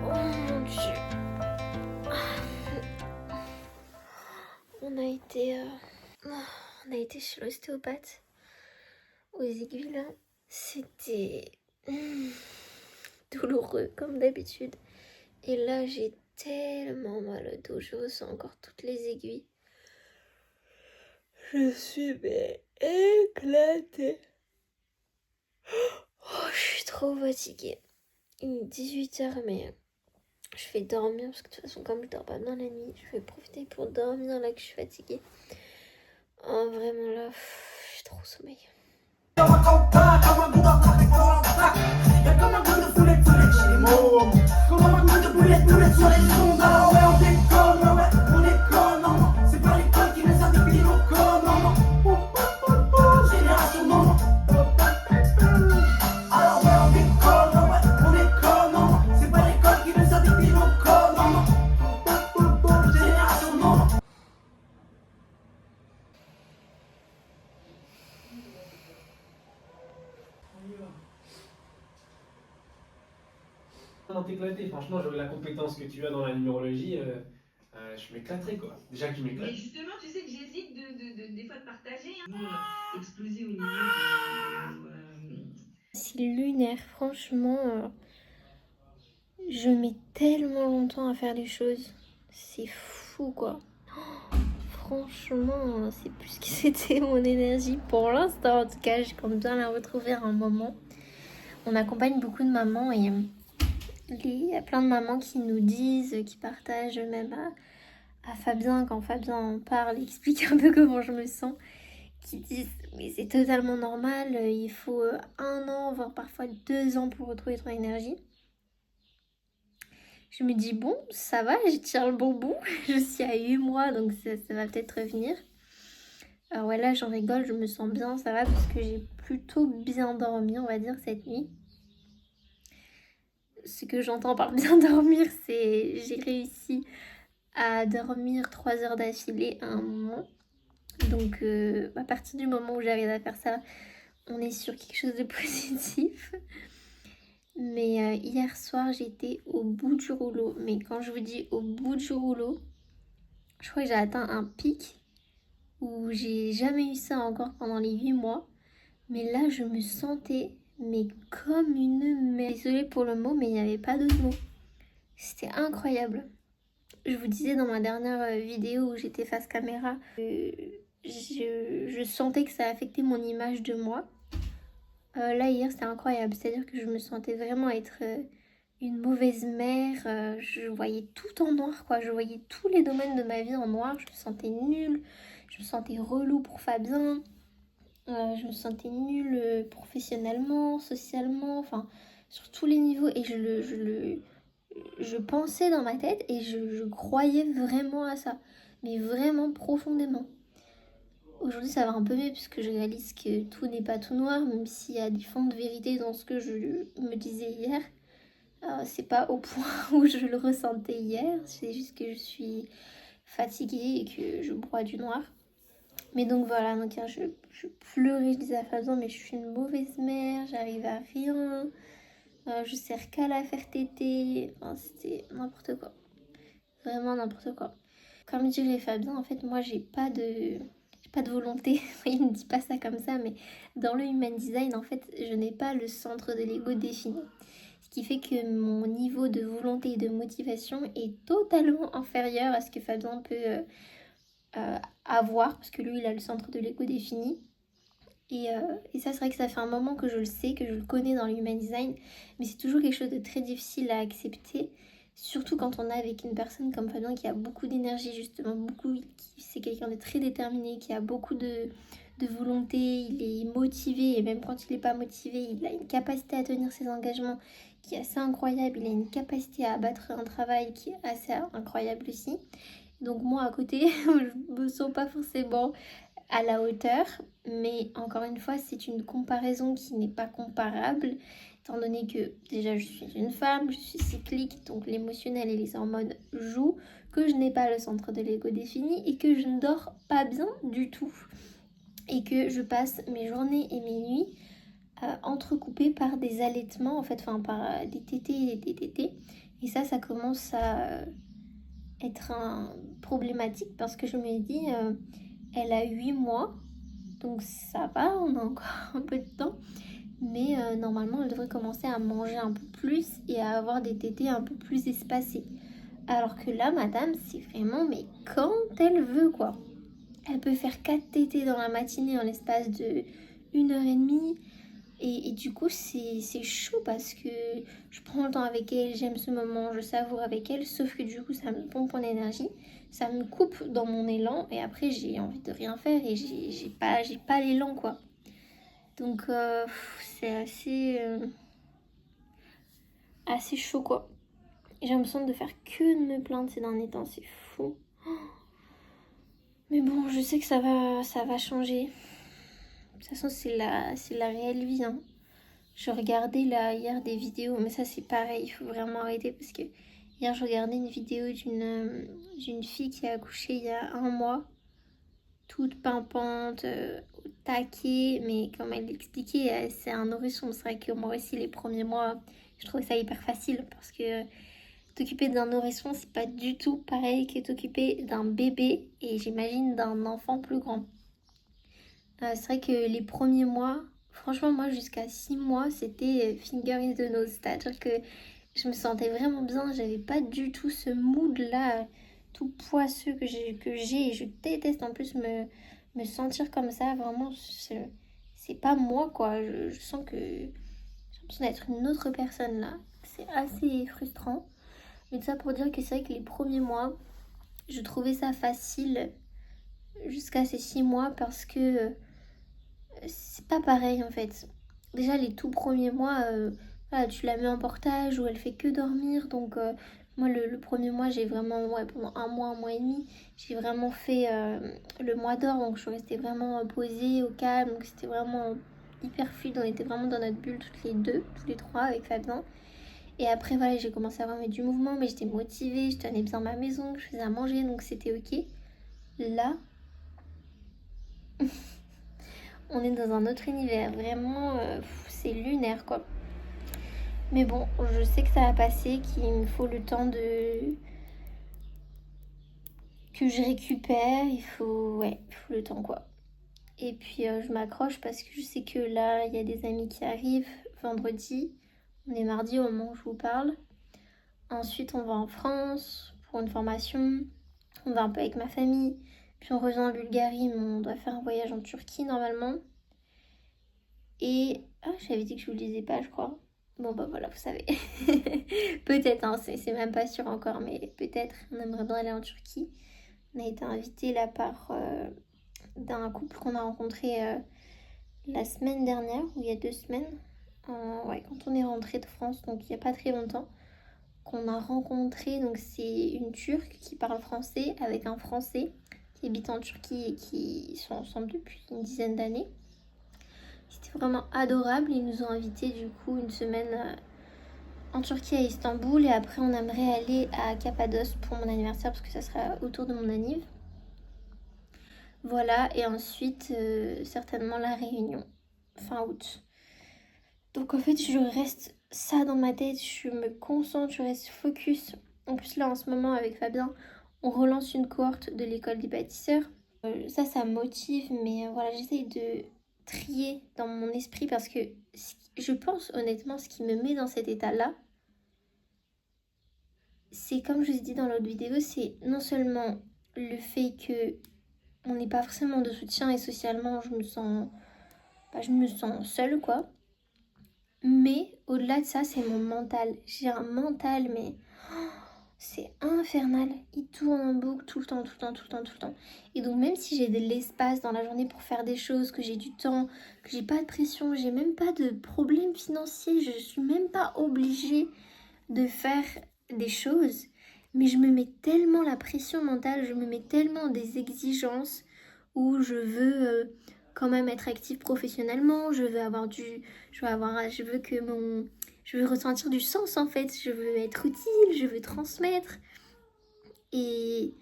Oh mon Dieu. On a été chez l'ostéopathe aux aiguilles là. C'était douloureux comme d'habitude. Et là, j'ai tellement mal au dos. Je ressens encore toutes les aiguilles. Je suis éclatée. Oh, je suis trop fatiguée. Il est 18h, mais je vais dormir parce que de toute façon, comme je dors pas bien la nuit, je vais profiter pour dormir là que je suis fatiguée. Oh, vraiment là, j'ai trop sommeil. T'éclater, franchement, j'aurais la compétence que tu as dans la numérologie, je m'éclaterais quoi. Déjà que je m'éclate. Mais justement, tu sais que j'hésite des fois de partager, hein. Exploser au niveau C'est lunaire, franchement. Je mets tellement longtemps à faire les choses. C'est fou quoi. Franchement, c'est plus ce que c'était mon énergie pour l'instant. En tout cas, je compte bien la retrouver à un moment. On accompagne beaucoup de mamans et il y a plein de mamans qui nous disent, qui partagent même à Fabien, quand Fabien en parle, explique un peu comment je me sens, qui disent mais c'est totalement normal, il faut 1 an, voire parfois 2 ans pour retrouver ton énergie. Je me dis bon, ça va, je tire le bon bout, je suis à 8 mois donc ça va peut-être revenir. Alors ouais là j'en rigole, je me sens bien, ça va parce que j'ai plutôt bien dormi on va dire cette nuit. Ce que j'entends par bien dormir, c'est j'ai réussi à dormir 3 heures d'affilée à un moment. Donc à partir du moment où j'arrive à faire ça, on est sur quelque chose de positif. Mais hier soir, j'étais au bout du rouleau. Mais quand je vous dis au bout du rouleau, je crois que j'ai atteint un pic où j'ai jamais eu ça encore pendant les 8 mois. Mais là, je me sentais mais comme une merde. Désolée pour le mot, mais il n'y avait pas d'autre mot. C'était incroyable. Je vous disais dans ma dernière vidéo où j'étais face caméra, je sentais que ça affectait mon image de moi. Là, hier, c'était incroyable. C'est-à-dire que je me sentais vraiment être une mauvaise mère. Je voyais tout en noir, quoi. Je voyais tous les domaines de ma vie en noir. Je me sentais nulle. Je me sentais relou pour Fabien. Je me sentais nulle professionnellement, socialement, enfin, sur tous les niveaux. Et je pensais dans ma tête et je croyais vraiment à ça. Mais vraiment profondément. Aujourd'hui, ça va un peu mieux puisque je réalise que tout n'est pas tout noir, même s'il y a des fonds de vérité dans ce que je me disais hier. C'est pas au point où je le ressentais hier, c'est juste que je suis fatiguée et que je broie du noir. Mais donc voilà, donc hier, je pleurais, je disais à Fabien, mais je suis une mauvaise mère, j'arrive à rien, je sers qu'à la faire téter. Enfin, c'était n'importe quoi. Vraiment n'importe quoi. Comme dirait Fabien, en fait, moi, j'ai pas de volonté. Il ne dit pas ça comme ça, mais dans le human design, en fait, je n'ai pas le centre de l'ego défini. Ce qui fait que mon niveau de volonté et de motivation est totalement inférieur à ce que Fabien peut à voir, parce que lui, il a le centre de l'ego défini. Et ça, c'est vrai que ça fait un moment que je le sais, que je le connais dans l'human design, mais c'est toujours quelque chose de très difficile à accepter, surtout quand on est avec une personne comme Fabien qui a beaucoup d'énergie, justement, c'est quelqu'un de très déterminé, qui a beaucoup de volonté, il est motivé, et même quand il n'est pas motivé, il a une capacité à tenir ses engagements qui est assez incroyable, il a une capacité à abattre un travail qui est assez incroyable aussi. Donc moi, à côté, je me sens pas forcément à la hauteur, mais encore une fois, c'est une comparaison qui n'est pas comparable, étant donné que déjà je suis une femme, je suis cyclique, donc l'émotionnel et les hormones jouent, que je n'ai pas le centre de l'ego défini et que je ne dors pas bien du tout. Et que je passe mes journées et mes nuits entrecoupées par des allaitements, en fait, enfin par des tétés et des tétés. Et ça commence à être problématique parce que je me dis... elle a 8 mois, donc ça va, on a encore un peu de temps. Mais normalement, elle devrait commencer à manger un peu plus et à avoir des tétés un peu plus espacés. Alors que là, madame, c'est vraiment, mais quand elle veut, quoi. Elle peut faire 4 tétés dans la matinée en l'espace de 1h30. Et du coup, c'est chaud parce que je prends le temps avec elle, j'aime ce moment, je savoure avec elle. Sauf que du coup, ça me pompe en énergie. Ça me coupe dans mon élan et après j'ai envie de rien faire et j'ai pas l'élan quoi. Donc c'est assez chaud quoi. J'ai l'impression de faire que de me plaindre ces derniers temps, c'est fou. Mais bon, je sais que ça va changer. De toute façon, c'est la réelle vie. Hein. Je regardais là hier des vidéos, mais ça c'est pareil, il faut vraiment arrêter parce que hier je regardais une vidéo d'une fille qui a accouché il y a 1 mois. Toute pimpante, au taquet, mais comme elle l'expliquait, c'est un nourrisson. C'est vrai que moi aussi, les premiers mois, je trouvais ça hyper facile parce que t'occuper d'un nourrisson, c'est pas du tout pareil que t'occuper d'un bébé et j'imagine d'un enfant plus grand. C'est vrai que les premiers mois, franchement, moi jusqu'à 6 mois, c'était finger in the nose, c'est-à-dire que je me sentais vraiment bien, j'avais pas du tout ce mood là tout poisseux que j'ai et je déteste en plus me sentir comme ça, vraiment c'est pas moi quoi, je sens que j'ai l'impression d'être une autre personne là, c'est assez frustrant, mais tout ça pour dire que c'est vrai que les premiers mois je trouvais ça facile jusqu'à ces 6 mois parce que c'est pas pareil en fait. Déjà les tout premiers mois, voilà, tu la mets en portage où elle fait que dormir. Donc moi le premier mois j'ai vraiment, ouais, pendant 1 mois et demi, j'ai vraiment fait le mois d'or. Donc je suis restée vraiment posée, au calme. Donc c'était vraiment hyper fluide. On était vraiment dans notre bulle toutes les deux, tous les trois avec Fabien. Et après voilà, j'ai commencé à avoir du mouvement, mais j'étais motivée, je tenais bien ma maison, je faisais à manger, donc c'était ok. Là... on est dans un autre univers, vraiment, c'est lunaire quoi. Mais bon, je sais que ça va passer, qu'il me faut le temps que je récupère, il faut le temps quoi. Et puis je m'accroche parce que je sais que là, il y a des amis qui arrivent vendredi. On est mardi au moment où je vous parle. Ensuite, on va en France pour une formation. On va un peu avec ma famille. Puis on revient en Bulgarie, mais on doit faire un voyage en Turquie normalement. Et... ah, j'avais dit que je vous le disais pas, je crois. Bon, bah voilà, vous savez. Peut-être, hein, c'est même pas sûr encore, mais peut-être. On aimerait bien aller en Turquie. On a été invité là par d'un couple qu'on a rencontré la semaine dernière, ou il y a 2 semaines. Ouais, quand on est rentré de France, donc il n'y a pas très longtemps. Qu'on a rencontré, donc c'est une Turque qui parle français avec un Français qui habite en Turquie et qui sont ensemble depuis une dizaine d'années. C'était vraiment adorable. Ils nous ont invités du coup une semaine en Turquie à Istanbul et après on aimerait aller à Cappadoce pour mon anniversaire parce que ça sera autour de mon anniv. Voilà, et ensuite certainement la Réunion, fin août. Donc en fait je reste ça dans ma tête, je me concentre, je reste focus. En plus là en ce moment avec Fabien, on relance une cohorte de l'école des bâtisseurs. Ça me motive, mais voilà, j'essaye de trier dans mon esprit parce que je pense honnêtement ce qui me met dans cet état-là, c'est comme je vous ai dit dans l'autre vidéo, c'est non seulement le fait que on n'est pas forcément de soutien et socialement je me sens seule quoi. Mais au-delà de ça, c'est mon mental. J'ai un mental, mais c'est infernal. Il tourne en boucle tout le temps, tout le temps, tout le temps, tout le temps. Et donc même si j'ai de l'espace dans la journée pour faire des choses, que j'ai du temps, que j'ai pas de pression, j'ai même pas de problème financier, je suis même pas obligée de faire des choses, mais je me mets tellement la pression mentale, je me mets tellement des exigences où je veux quand même être active professionnellement, je veux ressentir du sens en fait, je veux être utile, je veux transmettre. Et,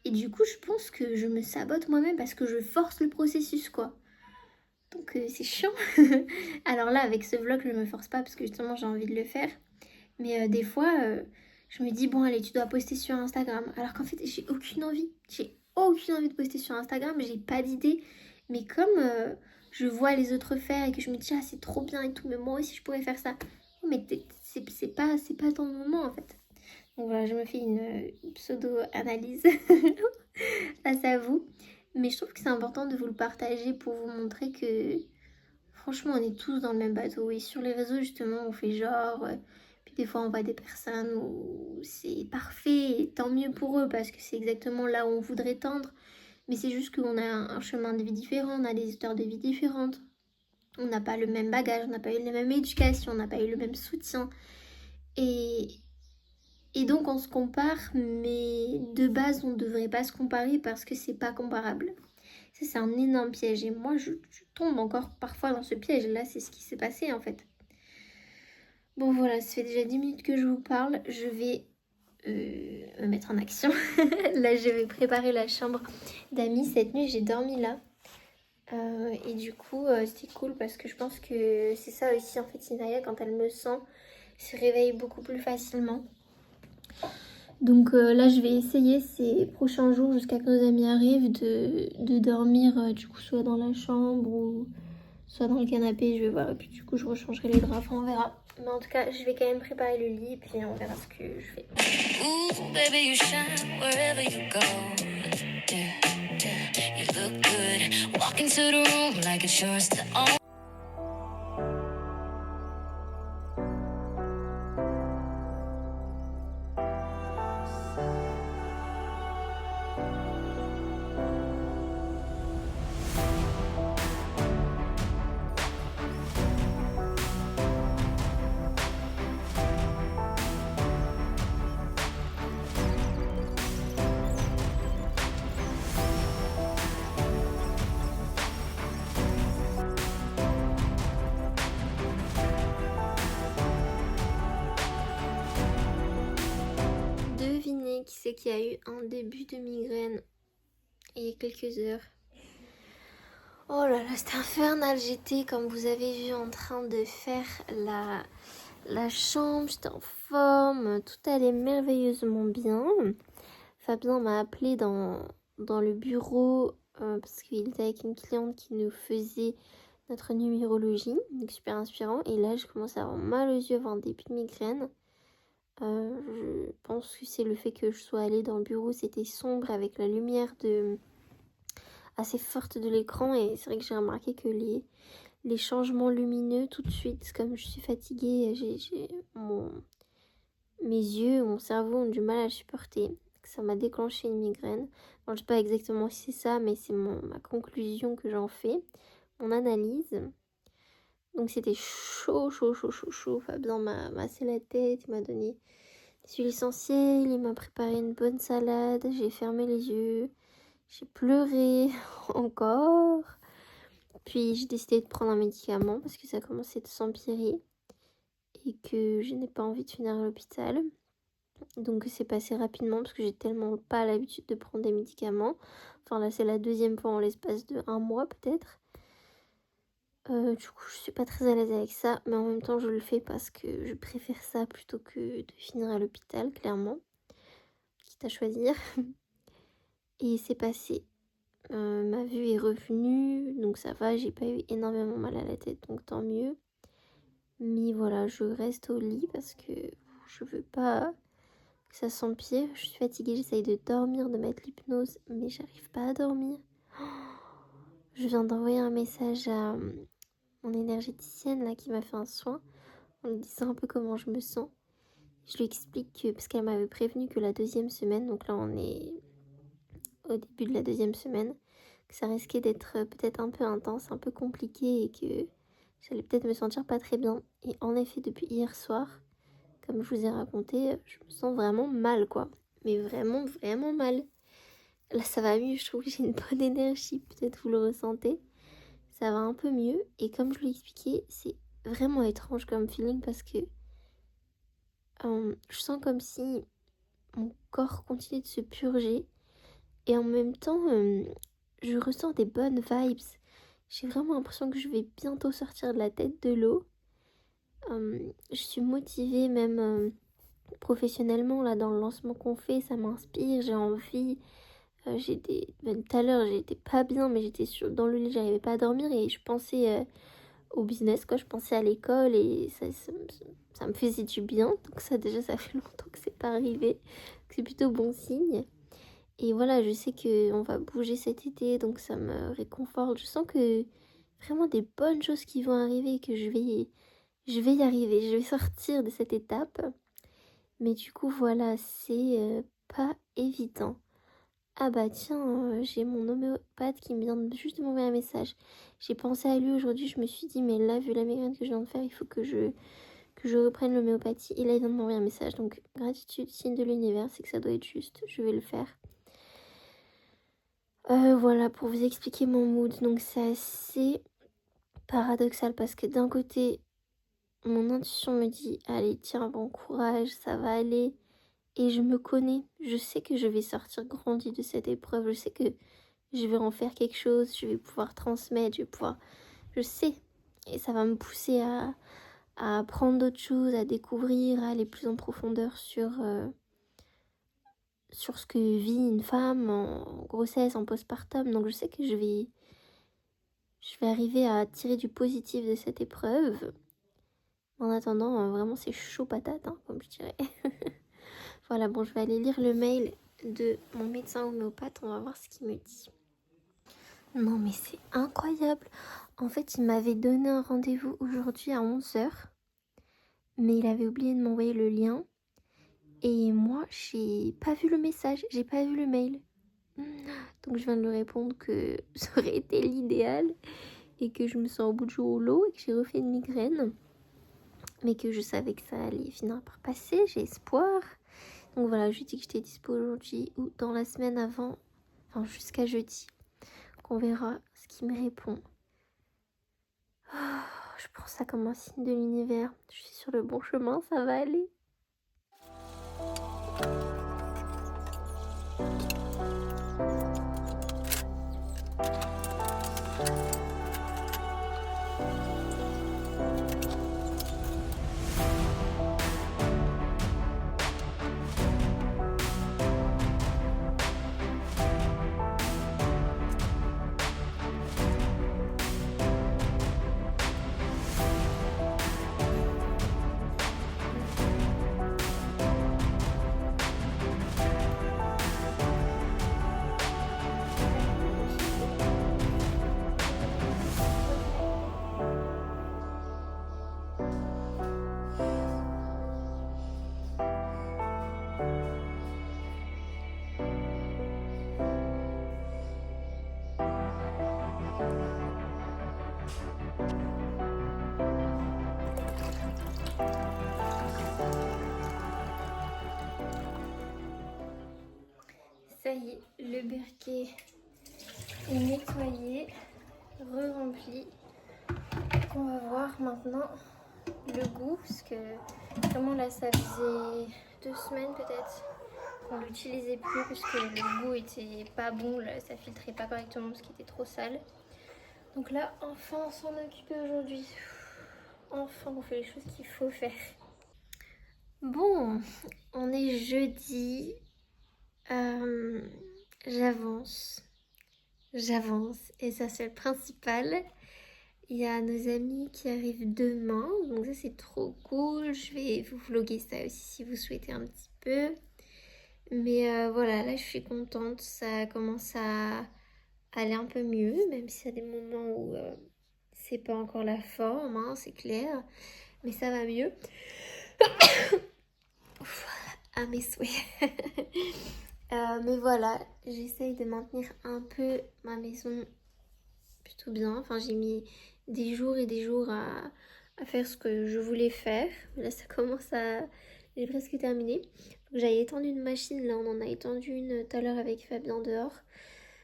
et du coup, je pense que je me sabote moi-même parce que je force le processus quoi. Donc c'est chiant. Alors là, avec ce vlog, je me force pas parce que justement j'ai envie de le faire. Mais des fois, je me dis, bon, allez, tu dois poster sur Instagram. Alors qu'en fait, j'ai aucune envie. J'ai aucune envie de poster sur Instagram. J'ai pas d'idée. Mais comme je vois les autres faire et que je me dis, ah, c'est trop bien et tout, mais moi aussi, je pourrais faire ça. Mais c'est pas ton moment, en fait. Donc voilà, je me fais une pseudo-analyse face à vous. Mais je trouve que c'est important de vous le partager pour vous montrer que, franchement, on est tous dans le même bateau. Et sur les réseaux, justement, on fait genre... Puis des fois, on voit des personnes où c'est parfait, et tant mieux pour eux, parce que c'est exactement là où on voudrait tendre. Mais c'est juste qu'on a un chemin de vie différent, on a des histoires de vie différentes. On n'a pas le même bagage, on n'a pas eu la même éducation, on n'a pas eu le même soutien. Et, et donc, on se compare, mais de base, on ne devrait pas se comparer parce que c'est pas comparable. Ça, c'est un énorme piège. Et moi, je tombe encore parfois dans ce piège. Là, c'est ce qui s'est passé, en fait. Bon voilà, ça fait déjà 10 minutes que je vous parle, je vais me mettre en action. Là, je vais préparer la chambre d'amis. Cette nuit, j'ai dormi là. Et du coup, c'était cool parce que je pense que c'est ça aussi, en fait, Inaya, quand elle me sent, se réveille beaucoup plus facilement. Donc là, je vais essayer ces prochains jours, jusqu'à que nos amis arrivent, de dormir du coup soit dans la chambre ou soit dans le canapé, je vais voir. Et puis du coup, je rechangerai les draps, enfin, on verra. Mais en tout cas, je vais quand même préparer le lit et puis on verra ce que je fais. Ooh, baby, you shine wherever you go. Yeah, yeah, you look good. Walk into the room like it's yours to own. Devinez qui c'est qui a eu un début de migraine il y a quelques heures. Oh là là, c'était infernal. J'étais, comme vous avez vu, en train de faire la chambre. J'étais en forme. Tout allait merveilleusement bien. Fabien m'a appelé dans le bureau parce qu'il était avec une cliente qui nous faisait notre numérologie. Donc super inspirant. Et là, je commence à avoir mal aux yeux, avoir un début de migraine. Je pense que c'est le fait que je sois allée dans le bureau. C'était sombre avec la lumière assez forte de l'écran. Et c'est vrai que j'ai remarqué que les changements lumineux, tout de suite, comme je suis fatiguée, mes yeux, mon cerveau ont du mal à supporter. Ça m'a déclenché une migraine. Bon, je ne sais pas exactement si c'est ça, mais c'est ma conclusion que j'en fais, mon analyse. Donc c'était chaud. Fabien m'a massé la tête, il m'a donné des huiles essentielles, il m'a préparé une bonne salade, j'ai fermé les yeux, j'ai pleuré encore. Puis j'ai décidé de prendre un médicament parce que ça commençait de s'empirer et que je n'ai pas envie de finir à l'hôpital. Donc c'est passé rapidement parce que j'ai tellement pas l'habitude de prendre des médicaments. Enfin là c'est la deuxième fois en l'espace de 1 mois peut-être. Du coup je suis pas très à l'aise avec ça, mais en même temps je le fais parce que je préfère ça plutôt que de finir à l'hôpital, clairement. Quitte à choisir. Et c'est passé. Ma vue est revenue, donc ça va, j'ai pas eu énormément mal à la tête, donc tant mieux. Mais voilà, je reste au lit parce que je veux pas que ça s'empire. Je suis fatiguée, j'essaye de dormir, de mettre l'hypnose, mais j'arrive pas à dormir. Je viens d'envoyer un message à mon énergéticienne là qui m'a fait un soin en lui disant un peu comment je me sens. Je lui explique que, parce qu'elle m'avait prévenu que la 2e semaine, donc là on est au début de la 2e semaine, que ça risquait d'être peut-être un peu intense, un peu compliqué et que j'allais peut-être me sentir pas très bien. Et en effet, depuis hier soir, comme je vous ai raconté, je me sens vraiment mal quoi. Mais vraiment, vraiment mal. Là ça va mieux, je trouve que j'ai une bonne énergie, peut-être vous le ressentez. Ça va un peu mieux et comme je l'ai expliqué, c'est vraiment étrange comme feeling parce que je sens comme si mon corps continue de se purger et en même temps je ressens des bonnes vibes. J'ai vraiment l'impression que je vais bientôt sortir de la tête de l'eau. Je suis motivée même professionnellement là dans le lancement qu'on fait, ça m'inspire, j'ai envie. Même tout à l'heure j'étais pas bien mais j'étais dans le lit, j'arrivais pas à dormir et je pensais au business quoi, je pensais à l'école et ça me faisait du bien. Donc ça déjà ça fait longtemps que c'est pas arrivé, donc c'est plutôt bon signe. Et voilà, je sais qu'on va bouger cet été donc ça me réconforte. Je sens que vraiment des bonnes choses qui vont arriver, que je vais y arriver, je vais sortir de cette étape. Mais du coup voilà, c'est pas évident. Ah bah tiens, j'ai mon homéopathe qui me vient juste de m'envoyer un message. J'ai pensé à lui aujourd'hui, je me suis dit mais là vu la migraine que je viens de faire, il faut que je reprenne l'homéopathie. Et là il vient de m'envoyer un message, donc gratitude, signe de l'univers, c'est que ça doit être juste, je vais le faire. Voilà, pour vous expliquer mon mood, donc c'est assez paradoxal parce que d'un côté, mon intuition me dit allez tiens, bon courage, ça va aller. Et je me connais, je sais que je vais sortir grandie de cette épreuve, je sais que je vais en faire quelque chose, je vais pouvoir transmettre, je sais. Et ça va me pousser à apprendre d'autres choses, à découvrir, à aller plus en profondeur sur ce que vit une femme en grossesse, en postpartum. Donc je sais que je vais arriver à tirer du positif de cette épreuve. En attendant, vraiment c'est chaud patate, hein, comme je dirais. Voilà, bon, je vais aller lire le mail de mon médecin homéopathe, on va voir ce qu'il me dit. Non mais c'est incroyable. En fait, il m'avait donné un rendez-vous aujourd'hui à 11h, mais il avait oublié de m'envoyer le lien. Et moi, j'ai pas vu le message, j'ai pas vu le mail. Donc je viens de lui répondre que ça aurait été l'idéal et que je me sens au bout du rouleau et que j'ai refait une migraine. Mais que je savais que ça allait finir par passer, j'ai espoir. Donc voilà, je lui ai dit que j'étais dispo aujourd'hui ou dans la semaine avant, enfin jusqu'à jeudi. On verra ce qu'il me répond. Oh, je prends ça comme un signe de l'univers. Je suis sur le bon chemin, ça va aller. Ça y est, le berquet est nettoyé, re-rempli. On va voir maintenant le goût, parce que vraiment là ça faisait 2 semaines peut-être qu'on l'utilisait plus parce que le goût était pas bon, là, ça filtrait pas correctement parce qu'il était trop sale. Donc là enfin on s'en occupe aujourd'hui. Enfin on fait les choses qu'il faut faire. Bon, on est jeudi. J'avance et ça c'est le principal. Il y a nos amis qui arrivent demain, donc ça c'est trop cool. Je vais vous vlogger ça aussi si vous souhaitez un petit peu. Mais voilà, là je suis contente, ça commence à aller un peu mieux, même s'il y a des moments où c'est pas encore la forme, hein, c'est clair, mais ça va mieux. À mes souhaits. Mais voilà, j'essaye de maintenir un peu ma maison plutôt bien. Enfin, j'ai mis des jours et des jours à faire ce que je voulais faire. Là, ça commence à... J'ai presque terminé. Faut que j'aille étendre une machine. Là, on en a étendu une tout à l'heure avec Fabien dehors.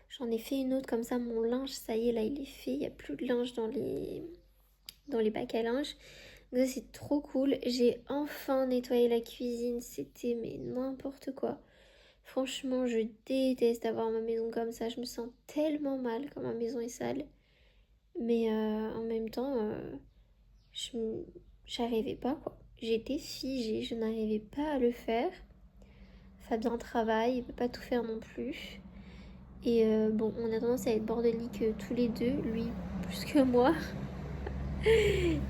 J'en ai fait une autre comme ça. Mon linge, ça y est, là, il est fait. Il n'y a plus de linge dans les bacs à linge. Donc ça, c'est trop cool. J'ai enfin nettoyé la cuisine. C'était mais n'importe quoi. Franchement, je déteste avoir ma maison comme ça. Je me sens tellement mal quand ma maison est sale. Mais en même temps, j'arrivais pas quoi. J'étais figée, je n'arrivais pas à le faire. Fabien travaille, il peut pas tout faire non plus. Et bon, on a tendance à être bordéliques tous les deux, lui plus que moi.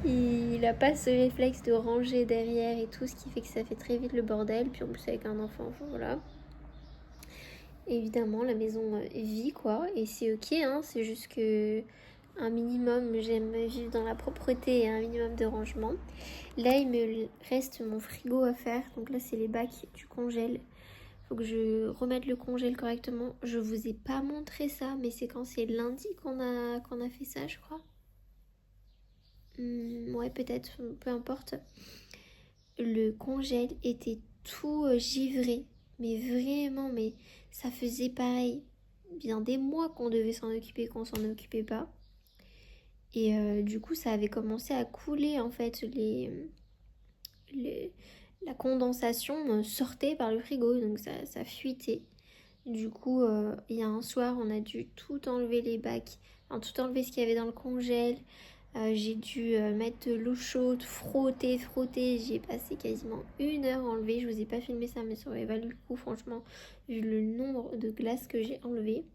Il a pas ce réflexe de ranger derrière et tout, ce qui fait que ça fait très vite le bordel. Puis en plus avec un enfant, enfin voilà. Évidemment, la maison vit quoi, et c'est ok, hein, c'est juste que un minimum, j'aime vivre dans la propreté et un minimum de rangement. Là, il me reste mon frigo à faire, donc là, c'est les bacs du congèle. Faut que je remette le congèle correctement. Je vous ai pas montré ça, mais c'est quand c'est lundi qu'on a fait ça, je crois. Ouais, peut-être, peu importe. Le congèle était tout givré, mais vraiment, mais ça faisait pareil. Bien des mois qu'on devait s'en occuper, qu'on s'en occupait pas. Et du coup, ça avait commencé à couler en fait. La condensation sortait par le frigo, donc ça fuitait. Du coup, il y a un soir, on a dû tout enlever les bacs, enfin, tout enlever ce qu'il y avait dans le congèle. J'ai dû mettre de l'eau chaude, frotter. J'ai passé quasiment 1 heure à enlever. Je vous ai pas filmé ça, mais ça aurait valu le coup, franchement, vu le nombre de glaces que j'ai enlevé.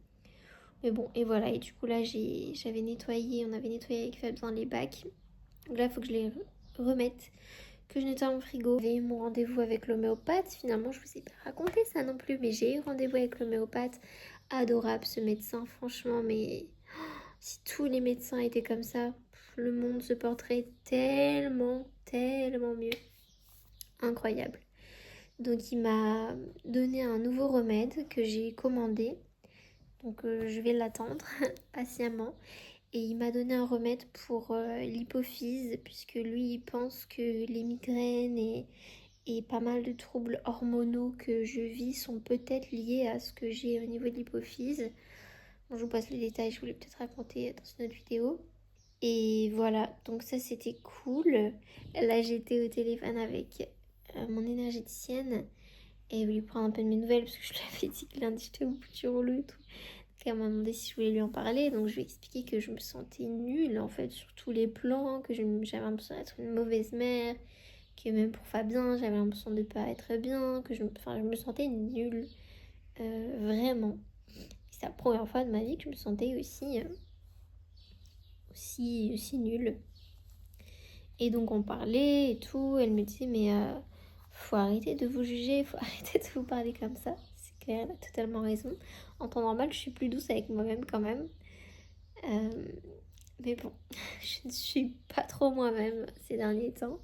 Mais bon, et voilà. Et du coup, là, on avait nettoyé avec Fabien les bacs. Donc là, il faut que je les remette, que je nettoie mon frigo. J'ai eu mon rendez-vous avec l'homéopathe. Finalement, je vous ai pas raconté ça non plus, mais j'ai eu rendez-vous avec l'homéopathe. Adorable ce médecin, franchement, mais si tous les médecins étaient comme ça, le monde se porterait tellement mieux. Incroyable. Donc il m'a donné un nouveau remède que j'ai commandé. Donc je vais l'attendre patiemment. Et il m'a donné un remède pour l'hypophyse, puisque lui il pense que les migraines et pas mal de troubles hormonaux que je vis sont peut-être liés à ce que j'ai au niveau de l'hypophyse. Bon, je vous passe les détails, je voulais peut-être raconter dans une autre vidéo. Et voilà, donc ça c'était cool. Là j'étais au téléphone avec mon énergéticienne et elle voulait prendre un peu de mes nouvelles parce que je lui avais dit que lundi j'étais au bout du rouleau et tout. Donc elle m'a demandé si je voulais lui en parler, donc je lui ai expliqué que je me sentais nulle en fait sur tous les plans, que j'avais l'impression d'être une mauvaise mère, que même pour Fabien j'avais l'impression de pas être bien, que je me sentais nulle, vraiment. C'est la première fois de ma vie que je me sentais aussi nulle. Et donc on parlait et tout, elle me disait mais faut arrêter de vous juger, faut arrêter de vous parler comme ça. C'est clair, elle a totalement raison. En temps normal, je suis plus douce avec moi-même quand même. Mais bon, je ne suis pas trop moi-même ces derniers temps.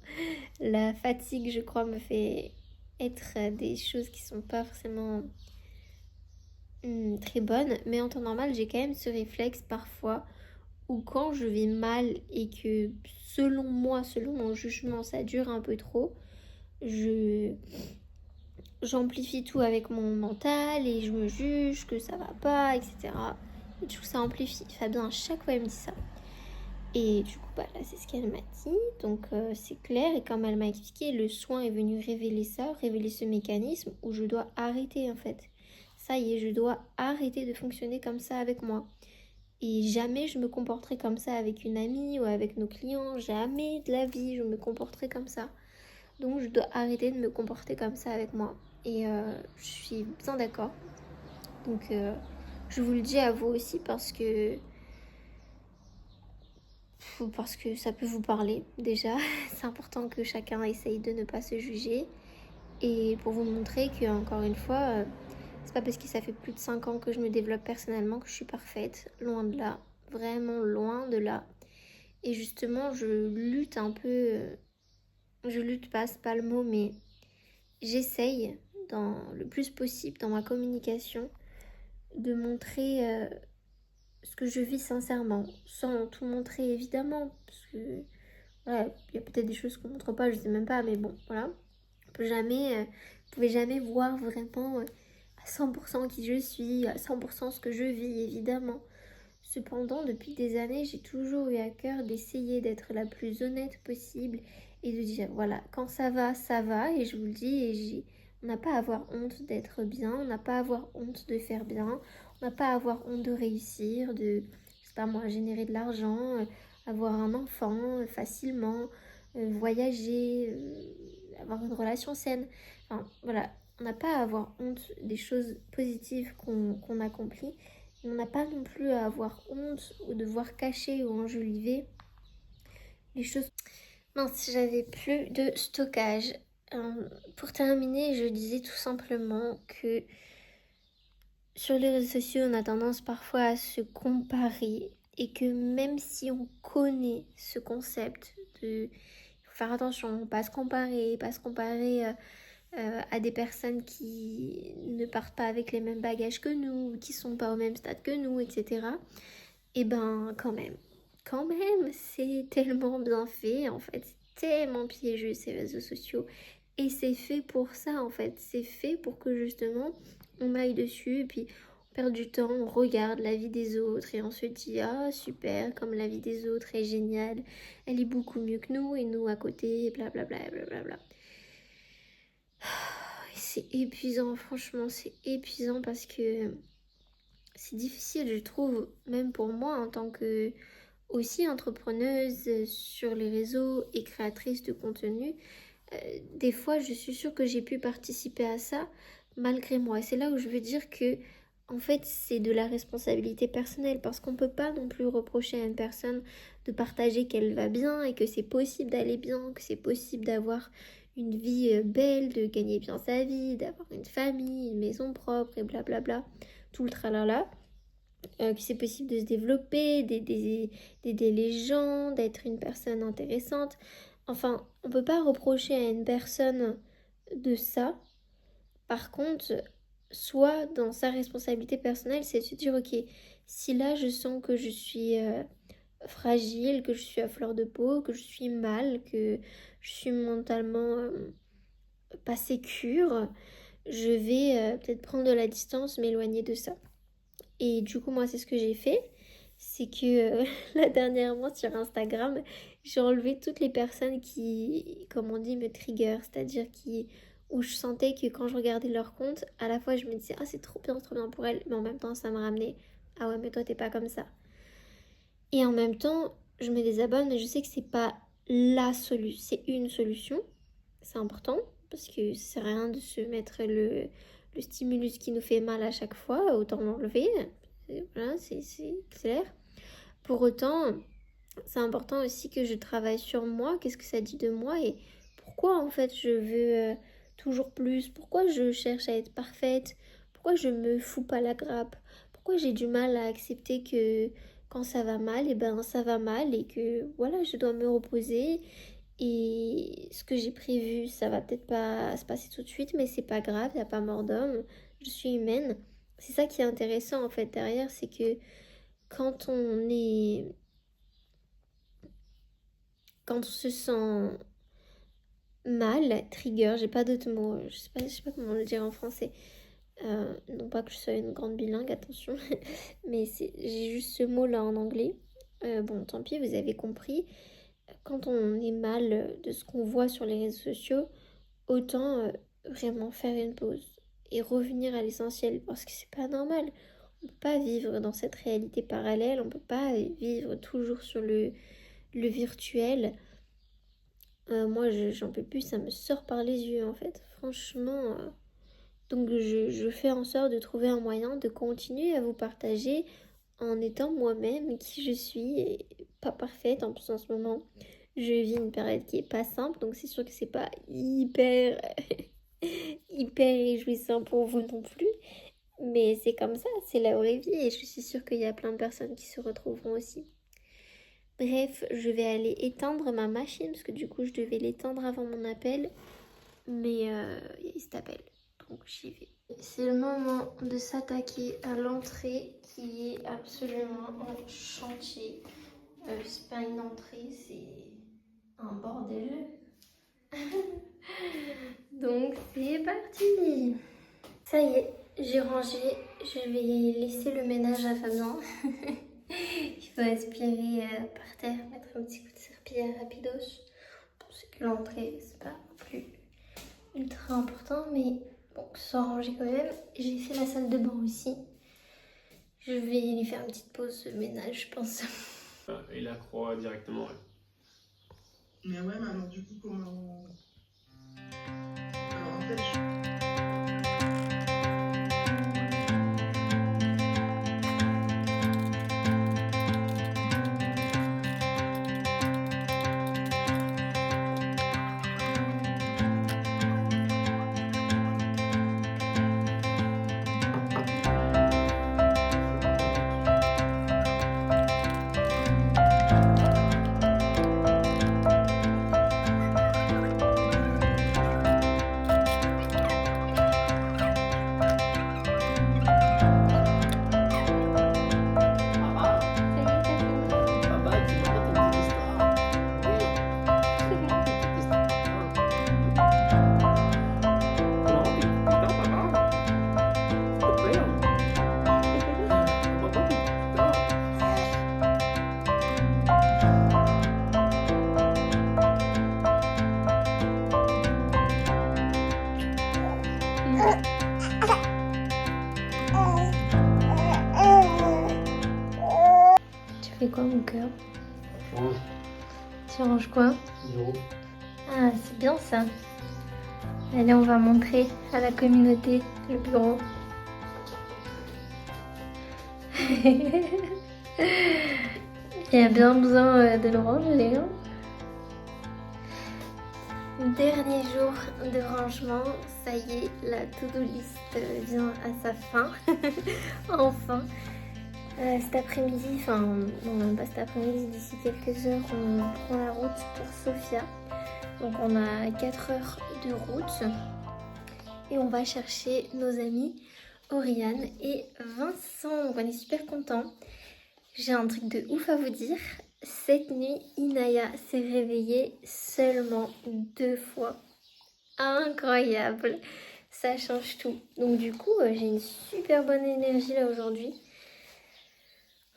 La fatigue, je crois, me fait être des choses qui sont pas forcément très bonnes. Mais en temps normal, j'ai quand même ce réflexe parfois où quand je vais mal et que selon moi, selon mon jugement, ça dure un peu trop, j'amplifie tout avec mon mental et je me juge que ça va pas, etc. Et du coup, ça amplifie. Fabien, à chaque fois, elle me dit ça. Et du coup, bah, là, c'est ce qu'elle m'a dit. Donc, c'est clair. Et comme elle m'a expliqué, le soin est venu révéler ça, révéler ce mécanisme où je dois arrêter, en fait. Ça y est, je dois arrêter de fonctionner comme ça avec moi. Et jamais je me comporterai comme ça avec une amie ou avec nos clients. Jamais de la vie je me comporterai comme ça. Donc je dois arrêter de me comporter comme ça avec moi. Et je suis bien d'accord. Donc je vous le dis à vous aussi parce que ça peut vous parler déjà. C'est important que chacun essaye de ne pas se juger. Et pour vous montrer que encore une fois, C'est pas parce que ça fait plus de 5 ans que je me développe personnellement que je suis parfaite. Loin de là. Vraiment loin de là. Et justement, je lutte un peu. Je lutte pas, c'est pas le mot, mais j'essaye dans le plus possible dans ma communication de montrer ce que je vis sincèrement, sans tout montrer évidemment, parce que voilà, il y a peut-être des choses qu'on montre pas, je sais même pas, mais bon, voilà. Vous pouvez jamais voir vraiment à 100% qui je suis, à 100% ce que je vis, évidemment. Cependant, depuis des années, j'ai toujours eu à cœur d'essayer d'être la plus honnête possible et de dire, voilà, quand ça va, et je vous le dis, on n'a pas à avoir honte d'être bien, on n'a pas à avoir honte de faire bien, on n'a pas à avoir honte de réussir, de, je sais pas moi, générer de l'argent, avoir un enfant facilement, voyager, avoir une relation saine. Enfin, voilà, on n'a pas à avoir honte des choses positives qu'on accomplit. On n'a pas non plus à avoir honte ou devoir cacher ou enjoliver les choses. Mince, j'avais plus de stockage. Pour terminer, je disais tout simplement que sur les réseaux sociaux, on a tendance parfois à se comparer et que même si on connaît ce concept de il faut faire attention, pas se comparer, à des personnes qui ne partent pas avec les mêmes bagages que nous, qui sont pas au même stade que nous, etc. Et ben quand même, c'est tellement bien fait, en fait, c'est tellement piégeux ces réseaux sociaux. Et c'est fait pour ça, en fait, c'est fait pour que justement on aille dessus et puis on perd du temps, on regarde la vie des autres et on se dit ah super, comme la vie des autres est géniale, elle est beaucoup mieux que nous et nous à côté, blablabla, blablabla. C'est épuisant, franchement, c'est épuisant parce que c'est difficile, je trouve, même pour moi en tant que aussi entrepreneuse sur les réseaux et créatrice de contenu. Des fois, je suis sûre que j'ai pu participer à ça malgré moi. Et c'est là où je veux dire que, en fait, c'est de la responsabilité personnelle parce qu'on peut pas non plus reprocher à une personne de partager qu'elle va bien et que c'est possible d'aller bien, que c'est possible d'avoir une vie belle, de gagner bien sa vie, d'avoir une famille, une maison propre et blablabla, tout le tralala. Que c'est possible de se développer, d'aider les gens, d'être une personne intéressante. Enfin, on peut pas reprocher à une personne de ça. Par contre, soit dans sa responsabilité personnelle, c'est de se dire, ok, si là je sens que je suis fragile, que je suis à fleur de peau, que je suis mal, que je suis mentalement pas sécure, je vais peut-être prendre de la distance, m'éloigner de ça. Et du coup, moi, c'est ce que j'ai fait. C'est que là, dernièrement, sur Instagram, j'ai enlevé toutes les personnes qui, comme on dit, me trigger. C'est-à-dire où je sentais que quand je regardais leur compte, à la fois, je me disais, ah, c'est trop bien pour elle. Mais en même temps, ça me ramenait, ah ouais, mais toi, t'es pas comme ça. Et en même temps, je me désabonne, mais je sais que c'est pas la solution. C'est une solution. C'est important. Parce que ça sert à rien de se mettre le stimulus qui nous fait mal à chaque fois, autant l'enlever. Voilà, c'est clair. Pour autant, c'est important aussi que je travaille sur moi, qu'est-ce que ça dit de moi et pourquoi en fait je veux toujours plus, pourquoi je cherche à être parfaite, pourquoi je me fous pas la grappe, pourquoi j'ai du mal à accepter que quand ça va mal, et ben ça va mal et que voilà, je dois me reposer. Et ce que j'ai prévu, ça va peut-être pas se passer tout de suite, mais c'est pas grave, y a pas mort d'homme, je suis humaine. C'est ça qui est intéressant en fait derrière, c'est que quand on est... Quand on se sent mal, trigger, j'ai pas d'autres mots, je sais pas comment le dire en français. Non pas que je sois une grande bilingue, attention, mais j'ai juste ce mot-là en anglais. Bon, tant pis, vous avez compris. Quand on est mal de ce qu'on voit sur les réseaux sociaux, autant vraiment faire une pause et revenir à l'essentiel parce que c'est pas normal. On peut pas vivre dans cette réalité parallèle, on peut pas vivre toujours sur le virtuel. Moi, j'en peux plus, ça me sort par les yeux en fait. Franchement, donc je fais en sorte de trouver un moyen de continuer à vous partager en étant moi-même qui je suis et pas parfaite. En plus, en ce moment, je vis une période qui est pas simple, donc c'est sûr que c'est pas hyper hyper réjouissant pour vous non plus. Mais c'est comme ça, c'est la vraie vie et je suis sûre qu'il y a plein de personnes qui se retrouveront aussi. Bref, je vais aller éteindre ma machine parce que du coup je devais l'éteindre avant mon appel. Mais il s'appelle, donc j'y vais. C'est le moment de s'attaquer à l'entrée qui est absolument en chantier. C'est pas une entrée, c'est un bordel. Donc c'est parti. Ça y est, j'ai rangé. Je vais laisser le ménage à Fabien. Il faut aspirer par terre, mettre un petit coup de serpillière rapidos. Bon, c'est que l'entrée, c'est pas non plus ultra important, mais bon, sans ranger quand même. J'ai fait la salle de bain aussi. Je vais lui faire une petite pause ménage, je pense. Et la croix directement, ouais. Mais ouais, mais alors du coup, comment... Alors en fait, je... Tu fais quoi mon cœur? Tu ranges quoi? Ah, c'est bien ça. Allez, on va montrer à la communauté le bureau. Il y a bien besoin de le ranger. Hein. Dernier jour de rangement, ça y est, la to-do list vient à sa fin. Enfin. Cet après-midi, enfin non même pas cet après-midi, d'ici quelques heures, on prend la route pour Sofia. Donc on a 4 heures de route et on va chercher nos amis Oriane et Vincent. Donc on est super contents. J'ai un truc de ouf à vous dire. Cette nuit, Inaya s'est réveillée seulement 2 fois. Incroyable, ça change tout. Donc du coup, j'ai une super bonne énergie là aujourd'hui.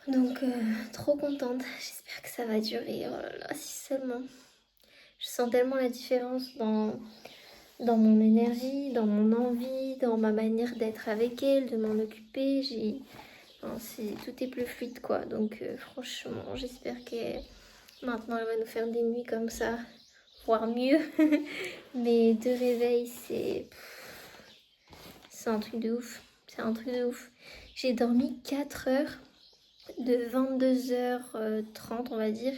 Donc trop contente, j'espère que ça va durer, oh là là, si seulement. Je sens tellement la différence dans mon énergie, dans mon envie, dans ma manière d'être avec elle, de m'en occuper. Tout est plus fluide quoi, donc franchement j'espère que maintenant elle va nous faire des nuits comme ça, voire mieux. Mais 2 réveils c'est un truc de ouf, c'est un truc de ouf. J'ai dormi 4 heures. De 22h30 on va dire,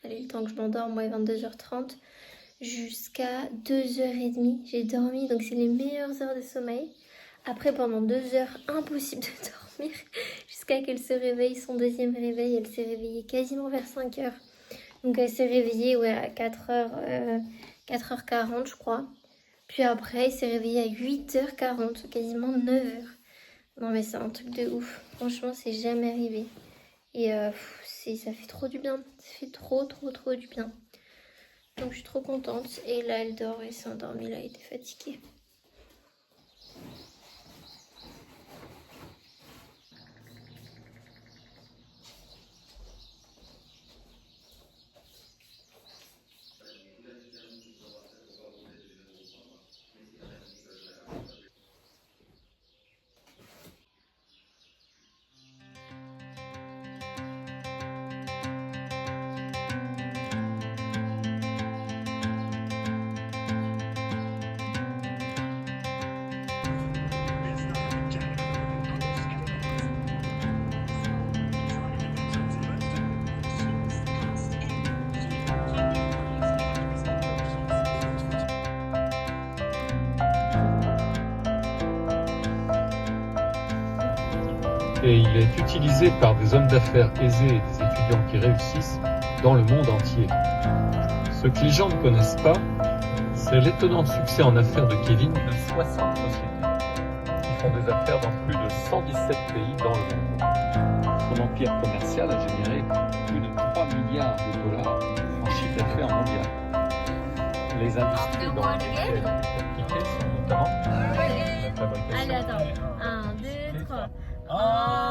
allez le temps que je m'endorme, moi 22h30 jusqu'à 2h30 j'ai dormi, donc c'est les meilleures heures de sommeil. Après pendant 2 heures impossible de dormir jusqu'à qu'elle se réveille, son deuxième réveil, elle s'est réveillée quasiment vers 5h, donc elle s'est réveillée ouais, à 4h40 je crois, puis après elle s'est réveillée à 8h40, quasiment 9h. Non mais c'est un truc de ouf, franchement c'est jamais arrivé. Et ça fait trop du bien, ça fait trop du bien. Donc je suis trop contente. Et là elle dort, elle s'est endormie, là elle était fatiguée. et il est utilisé par des hommes d'affaires aisés et des étudiants qui réussissent dans le monde entier. Ce que les gens ne connaissent pas, c'est l'étonnant succès en affaires de Kevin de 60 sociétés qui font des affaires dans plus de 117 pays dans le monde. Son empire commercial a généré plus de 3 milliards de dollars en chiffre d'affaires mondial. Les industries dans lesquelles il est impliqué sont notamment la fabrication Allez, attends. des 1, 2, 3. Ah